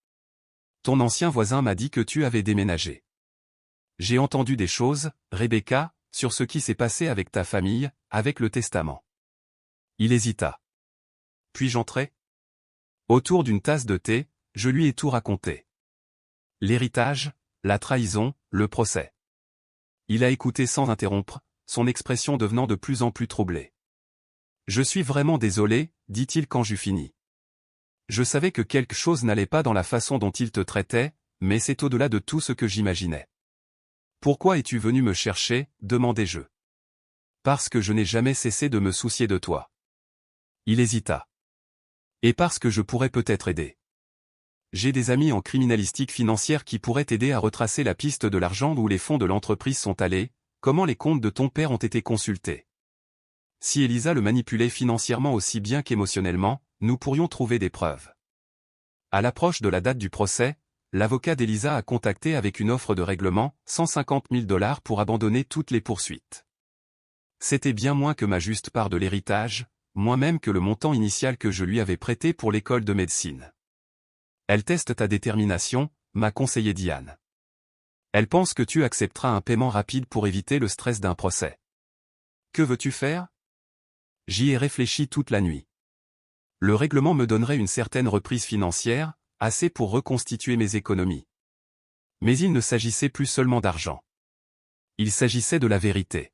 Ton ancien voisin m'a dit que tu avais déménagé. J'ai entendu des choses, Rebecca, sur ce qui s'est passé avec ta famille, avec le testament. » Il hésita. « Puis j'entrai ? » Autour d'une tasse de thé, je lui ai tout raconté. L'héritage, la trahison, le procès. Il a écouté sans interrompre, son expression devenant de plus en plus troublée. « Je suis vraiment désolé, dit-il quand j'eus fini. Je savais que quelque chose n'allait pas dans la façon dont il te traitait, mais c'est au-delà de tout ce que j'imaginais. Pourquoi es-tu venu me chercher, demandai-je. Parce que je n'ai jamais cessé de me soucier de toi. Il hésita. Et parce que je pourrais peut-être aider. J'ai des amis en criminalistique financière qui pourraient t'aider à retracer la piste de l'argent où les fonds de l'entreprise sont allés, comment les comptes de ton père ont été consultés. Si Elisa le manipulait financièrement aussi bien qu'émotionnellement, nous pourrions trouver des preuves. À l'approche de la date du procès, l'avocat d'Elisa a contacté avec une offre de règlement, 150 000 $ pour abandonner toutes les poursuites. C'était bien moins que ma juste part de l'héritage, moins même que le montant initial que je lui avais prêté pour l'école de médecine. Elle teste ta détermination, m'a conseillé Diane. Elle pense que tu accepteras un paiement rapide pour éviter le stress d'un procès. Que veux-tu faire ? J'y ai réfléchi toute la nuit. Le règlement me donnerait une certaine reprise financière, assez pour reconstituer mes économies. Mais il ne s'agissait plus seulement d'argent. Il s'agissait de la vérité.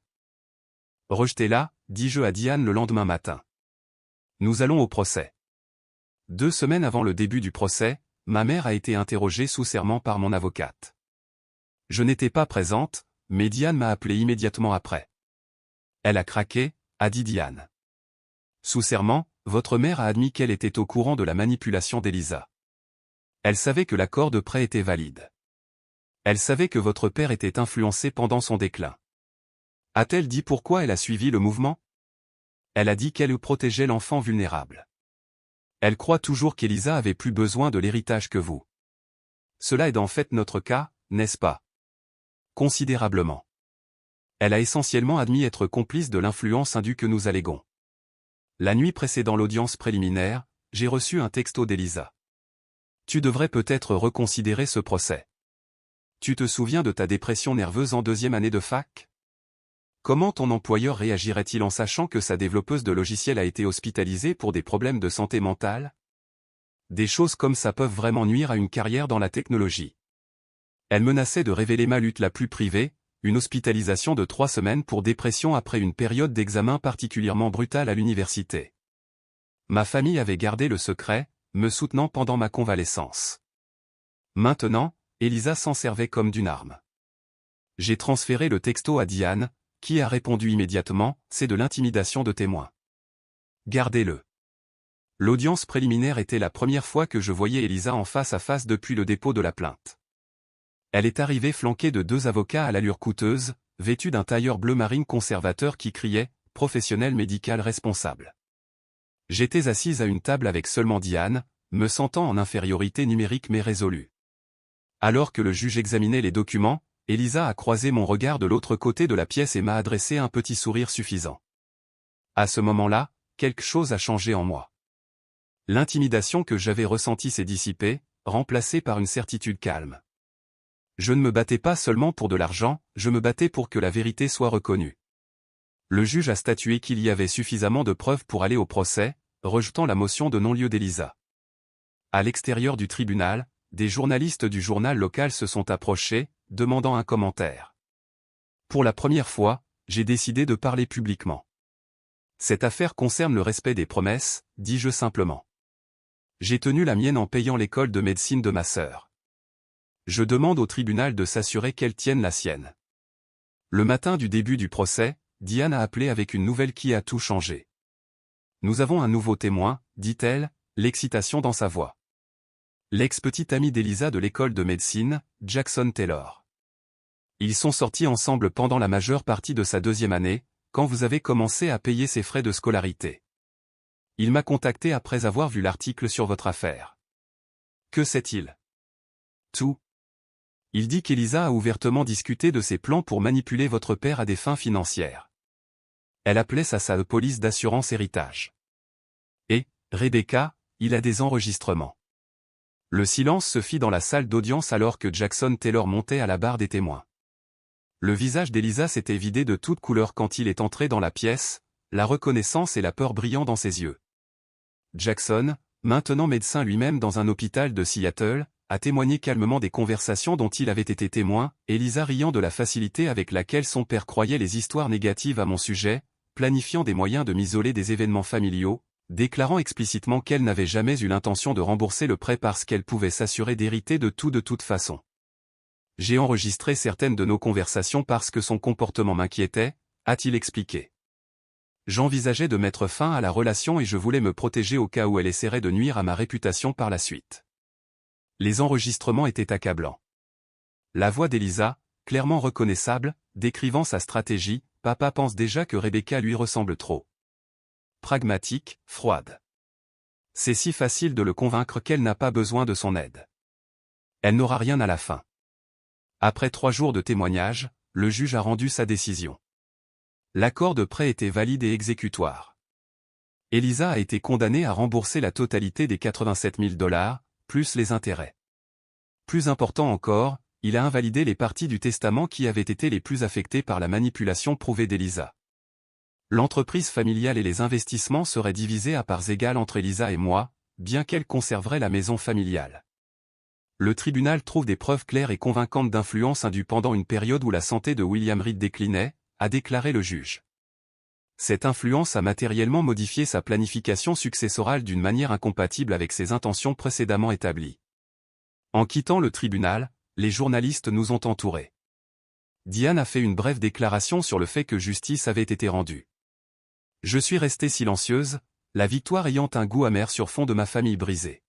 Rejetez-la, dis-je à Diane le lendemain matin. Nous allons au procès. 2 semaines avant le début du procès, ma mère a été interrogée sous serment par mon avocate. Je n'étais pas présente, mais Diane m'a appelé immédiatement après. Elle a craqué, a dit Diane. Sous serment, votre mère a admis qu'elle était au courant de la manipulation d'Elisa. Elle savait que l'accord de prêt était valide. Elle savait que votre père était influencé pendant son déclin. A-t-elle dit pourquoi elle a suivi le mouvement ? Elle a dit qu'elle protégeait l'enfant vulnérable. Elle croit toujours qu'Elisa avait plus besoin de l'héritage que vous. Cela est en fait notre cas, n'est-ce pas ? Considérablement. Elle a essentiellement admis être complice de l'influence indue que nous alléguons. La nuit précédant l'audience préliminaire, j'ai reçu un texto d'Elisa. Tu devrais peut-être reconsidérer ce procès. Tu te souviens de ta dépression nerveuse en 2e année de fac ? Comment ton employeur réagirait-il en sachant que sa développeuse de logiciels a été hospitalisée pour des problèmes de santé mentale ? Des choses comme ça peuvent vraiment nuire à une carrière dans la technologie. Elle menaçait de révéler ma lutte la plus privée, une hospitalisation de 3 semaines pour dépression après une période d'examen particulièrement brutale à l'université. Ma famille avait gardé le secret, me soutenant pendant ma convalescence. Maintenant, Elisa s'en servait comme d'une arme. J'ai transféré le texto à Diane, qui a répondu immédiatement, c'est de l'intimidation de témoin. Gardez-le. L'audience préliminaire était la première fois que je voyais Elisa en face à face depuis le dépôt de la plainte. Elle est arrivée flanquée de 2 avocats à l'allure coûteuse, vêtus d'un tailleur bleu marine conservateur qui criait « professionnel médical responsable ». J'étais assise à une table avec seulement Diane, me sentant en infériorité numérique mais résolue. Alors que le juge examinait les documents, Elisa a croisé mon regard de l'autre côté de la pièce et m'a adressé un petit sourire suffisant. À ce moment-là, quelque chose a changé en moi. L'intimidation que j'avais ressentie s'est dissipée, remplacée par une certitude calme. Je ne me battais pas seulement pour de l'argent, je me battais pour que la vérité soit reconnue. Le juge a statué qu'il y avait suffisamment de preuves pour aller au procès, rejetant la motion de non-lieu d'Elisa. À l'extérieur du tribunal, des journalistes du journal local se sont approchés, demandant un commentaire. Pour la première fois, j'ai décidé de parler publiquement. Cette affaire concerne le respect des promesses, dis-je simplement. J'ai tenu la mienne en payant l'école de médecine de ma sœur. Je demande au tribunal de s'assurer qu'elle tienne la sienne. Le matin du début du procès, Diane a appelé avec une nouvelle qui a tout changé. Nous avons un nouveau témoin, dit-elle, l'excitation dans sa voix. L'ex-petit ami d'Elisa de l'école de médecine, Jackson Taylor. Ils sont sortis ensemble pendant la majeure partie de sa deuxième année, quand vous avez commencé à payer ses frais de scolarité. Il m'a contacté après avoir vu l'article sur votre affaire. Que sait-il? Tout. Il dit qu'Elisa a ouvertement discuté de ses plans pour manipuler votre père à des fins financières. Elle appelait ça sa police d'assurance héritage. Et, Rebecca, il a des enregistrements. Le silence se fit dans la salle d'audience alors que Jackson Taylor montait à la barre des témoins. Le visage d'Elisa s'était vidé de toute couleur quand il est entré dans la pièce, la reconnaissance et la peur brillant dans ses yeux. Jackson, maintenant médecin lui-même dans un hôpital de Seattle, a témoigné calmement des conversations dont il avait été témoin, Elisa riant de la facilité avec laquelle son père croyait les histoires négatives à mon sujet, planifiant des moyens de m'isoler des événements familiaux, déclarant explicitement qu'elle n'avait jamais eu l'intention de rembourser le prêt parce qu'elle pouvait s'assurer d'hériter de tout de toute façon. J'ai enregistré certaines de nos conversations parce que son comportement m'inquiétait, a-t-il expliqué. J'envisageais de mettre fin à la relation et je voulais me protéger au cas où elle essaierait de nuire à ma réputation par la suite. Les enregistrements étaient accablants. La voix d'Elisa, clairement reconnaissable, décrivant sa stratégie, papa pense déjà que Rebecca lui ressemble trop. Pragmatique, froide. C'est si facile de le convaincre qu'elle n'a pas besoin de son aide. Elle n'aura rien à la fin. Après 3 jours de témoignage, le juge a rendu sa décision. L'accord de prêt était valide et exécutoire. Elisa a été condamnée à rembourser la totalité des 87 000 $, plus les intérêts. Plus important encore, il a invalidé les parties du testament qui avaient été les plus affectées par la manipulation prouvée d'Elisa. L'entreprise familiale et les investissements seraient divisés à parts égales entre Elisa et moi, bien qu'elle conserverait la maison familiale. Le tribunal trouve des preuves claires et convaincantes d'influence indue pendant une période où la santé de William Reed déclinait, a déclaré le juge. Cette influence a matériellement modifié sa planification successorale d'une manière incompatible avec ses intentions précédemment établies. En quittant le tribunal, les journalistes nous ont entourés. Diane a fait une brève déclaration sur le fait que justice avait été rendue. Je suis restée silencieuse, la victoire ayant un goût amer sur fond de ma famille brisée.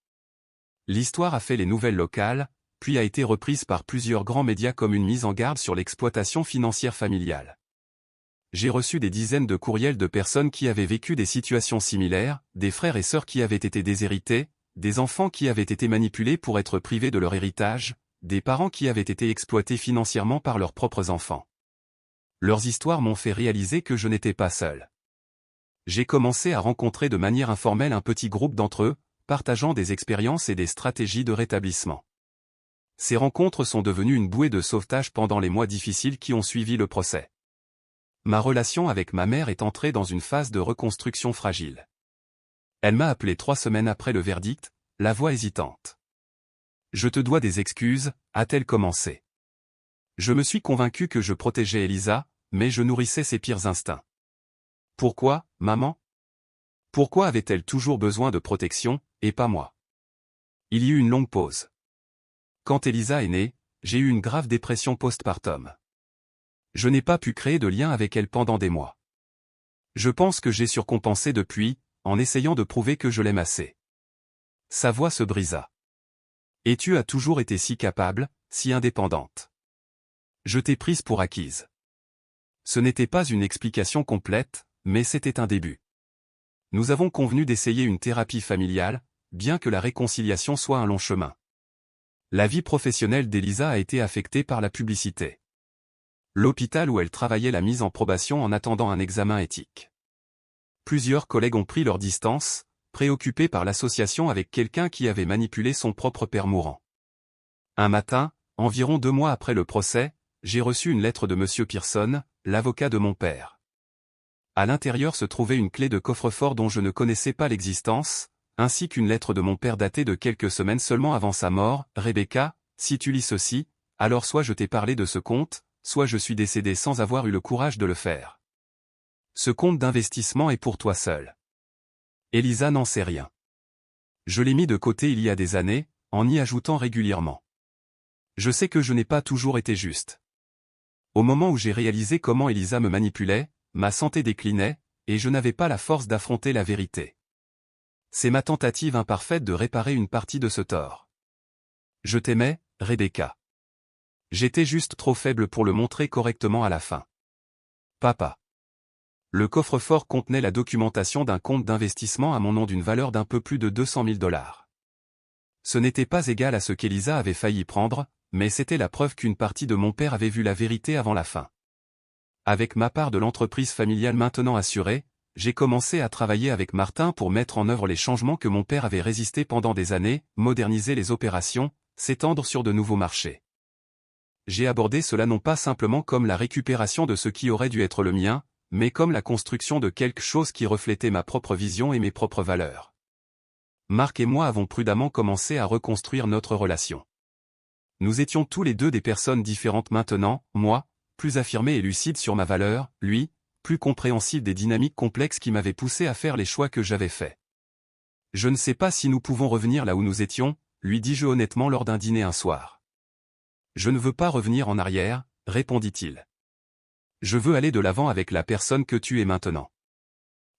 L'histoire a fait les nouvelles locales, puis a été reprise par plusieurs grands médias comme une mise en garde sur l'exploitation financière familiale. J'ai reçu des dizaines de courriels de personnes qui avaient vécu des situations similaires, des frères et sœurs qui avaient été déshérités, des enfants qui avaient été manipulés pour être privés de leur héritage, des parents qui avaient été exploités financièrement par leurs propres enfants. Leurs histoires m'ont fait réaliser que je n'étais pas seul. J'ai commencé à rencontrer de manière informelle un petit groupe d'entre eux, partageant des expériences et des stratégies de rétablissement. Ces rencontres sont devenues une bouée de sauvetage pendant les mois difficiles qui ont suivi le procès. Ma relation avec ma mère est entrée dans une phase de reconstruction fragile. Elle m'a appelé 3 semaines après le verdict, la voix hésitante. Je te dois des excuses, a-t-elle commencé. Je me suis convaincu que je protégeais Elisa, mais je nourrissais ses pires instincts. Pourquoi, maman? Pourquoi avait-elle toujours besoin de protection, et pas moi? Il y eut une longue pause. Quand Elisa est née, j'ai eu une grave dépression postpartum. Je n'ai pas pu créer de lien avec elle pendant des mois. Je pense que j'ai surcompensé depuis, en essayant de prouver que je l'aime assez. Sa voix se brisa. Et tu as toujours été si capable, si indépendante. Je t'ai prise pour acquise. Ce n'était pas une explication complète, mais c'était un début. Nous avons convenu d'essayer une thérapie familiale, bien que la réconciliation soit un long chemin. La vie professionnelle d'Elisa a été affectée par la publicité. L'hôpital où elle travaillait l'a mise en probation en attendant un examen éthique. Plusieurs collègues ont pris leur distance, préoccupés par l'association avec quelqu'un qui avait manipulé son propre père mourant. Un matin, environ 2 mois après le procès, j'ai reçu une lettre de M. Pearson, l'avocat de mon père. À l'intérieur se trouvait une clé de coffre-fort dont je ne connaissais pas l'existence, ainsi qu'une lettre de mon père datée de quelques semaines seulement avant sa mort. Rebecca, si tu lis ceci, alors soit je t'ai parlé de ce compte, soit je suis décédé sans avoir eu le courage de le faire. Ce compte d'investissement est pour toi seul. Elisa n'en sait rien. Je l'ai mis de côté il y a des années, en y ajoutant régulièrement. Je sais que je n'ai pas toujours été juste. Au moment où j'ai réalisé comment Elisa me manipulait, ma santé déclinait, et je n'avais pas la force d'affronter la vérité. C'est ma tentative imparfaite de réparer une partie de ce tort. Je t'aimais, Rebecca. J'étais juste trop faible pour le montrer correctement à la fin. Papa. Le coffre-fort contenait la documentation d'un compte d'investissement à mon nom d'une valeur d'un peu plus de 200 000 $. Ce n'était pas égal à ce qu'Elisa avait failli prendre, mais c'était la preuve qu'une partie de mon père avait vu la vérité avant la fin. Avec ma part de l'entreprise familiale maintenant assurée, j'ai commencé à travailler avec Martin pour mettre en œuvre les changements que mon père avait résistés pendant des années, moderniser les opérations, s'étendre sur de nouveaux marchés. J'ai abordé cela non pas simplement comme la récupération de ce qui aurait dû être le mien, mais comme la construction de quelque chose qui reflétait ma propre vision et mes propres valeurs. Marc et moi avons prudemment commencé à reconstruire notre relation. Nous étions tous les deux des personnes différentes maintenant, moi, plus affirmé et lucide sur ma valeur, lui, plus compréhensible des dynamiques complexes qui m'avaient poussé à faire les choix que j'avais faits. Je ne sais pas si nous pouvons revenir là où nous étions, lui dis-je honnêtement lors d'un dîner un soir. Je ne veux pas revenir en arrière, répondit-il. Je veux aller de l'avant avec la personne que tu es maintenant.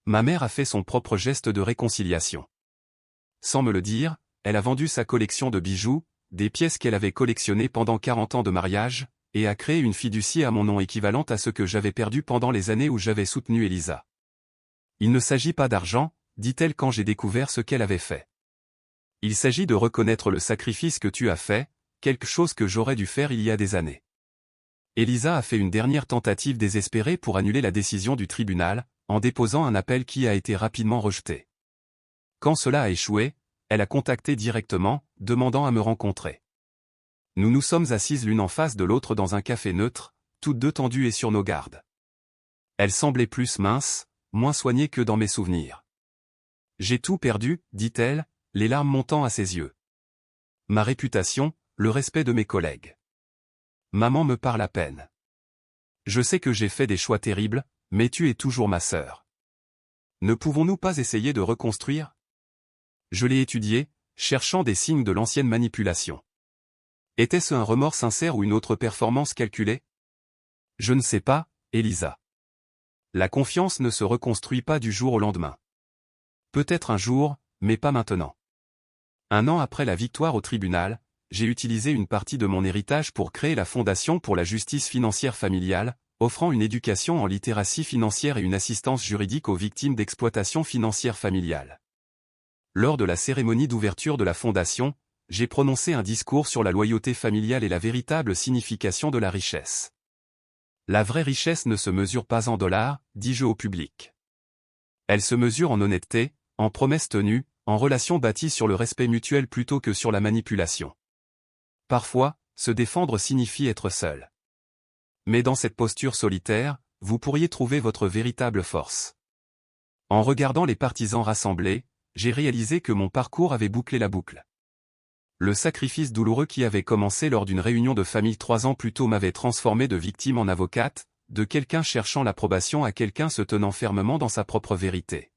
Ma mère a fait son propre geste de réconciliation. Sans me le dire, elle a vendu sa collection de bijoux, des pièces qu'elle avait collectionnées pendant 40 ans de mariage, et a créé une fiducie à mon nom équivalente à ce que j'avais perdu pendant les années où j'avais soutenu Elisa. Il ne s'agit pas d'argent, dit-elle quand j'ai découvert ce qu'elle avait fait. Il s'agit de reconnaître le sacrifice que tu as fait, quelque chose que j'aurais dû faire il y a des années. Elisa a fait une dernière tentative désespérée pour annuler la décision du tribunal, en déposant un appel qui a été rapidement rejeté. Quand cela a échoué, elle a contacté directement, demandant à me rencontrer. Nous nous sommes assises l'une en face de l'autre dans un café neutre, toutes deux tendues et sur nos gardes. Elle semblait plus mince, moins soignée que dans mes souvenirs. J'ai tout perdu, dit-elle, les larmes montant à ses yeux. Ma réputation, le respect de mes collègues. Maman me parle à peine. Je sais que j'ai fait des choix terribles, mais tu es toujours ma sœur. Ne pouvons-nous pas essayer de reconstruire? Je l'ai étudié, cherchant des signes de l'ancienne manipulation. Était-ce un remords sincère ou une autre performance calculée? Je ne sais pas, Elisa. La confiance ne se reconstruit pas du jour au lendemain. Peut-être un jour, mais pas maintenant. 1 an après la victoire au tribunal, j'ai utilisé une partie de mon héritage pour créer la Fondation pour la justice financière familiale, offrant une éducation en littératie financière et une assistance juridique aux victimes d'exploitation financière familiale. Lors de la cérémonie d'ouverture de la Fondation, j'ai prononcé un discours sur la loyauté familiale et la véritable signification de la richesse. La vraie richesse ne se mesure pas en dollars, dis-je au public. Elle se mesure en honnêteté, en promesses tenues, en relations bâties sur le respect mutuel plutôt que sur la manipulation. Parfois, se défendre signifie être seul. Mais dans cette posture solitaire, vous pourriez trouver votre véritable force. En regardant les partisans rassemblés, j'ai réalisé que mon parcours avait bouclé la boucle. Le sacrifice douloureux qui avait commencé lors d'une réunion de famille 3 ans plus tôt m'avait transformé de victime en avocate, de quelqu'un cherchant l'approbation à quelqu'un se tenant fermement dans sa propre vérité.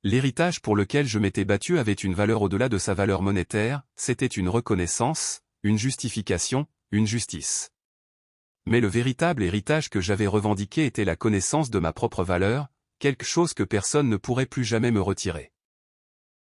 L'héritage pour lequel je m'étais battu avait une valeur au-delà de sa valeur monétaire, c'était une reconnaissance, une justification, une justice. Mais le véritable héritage que j'avais revendiqué était la connaissance de ma propre valeur, quelque chose que personne ne pourrait plus jamais me retirer.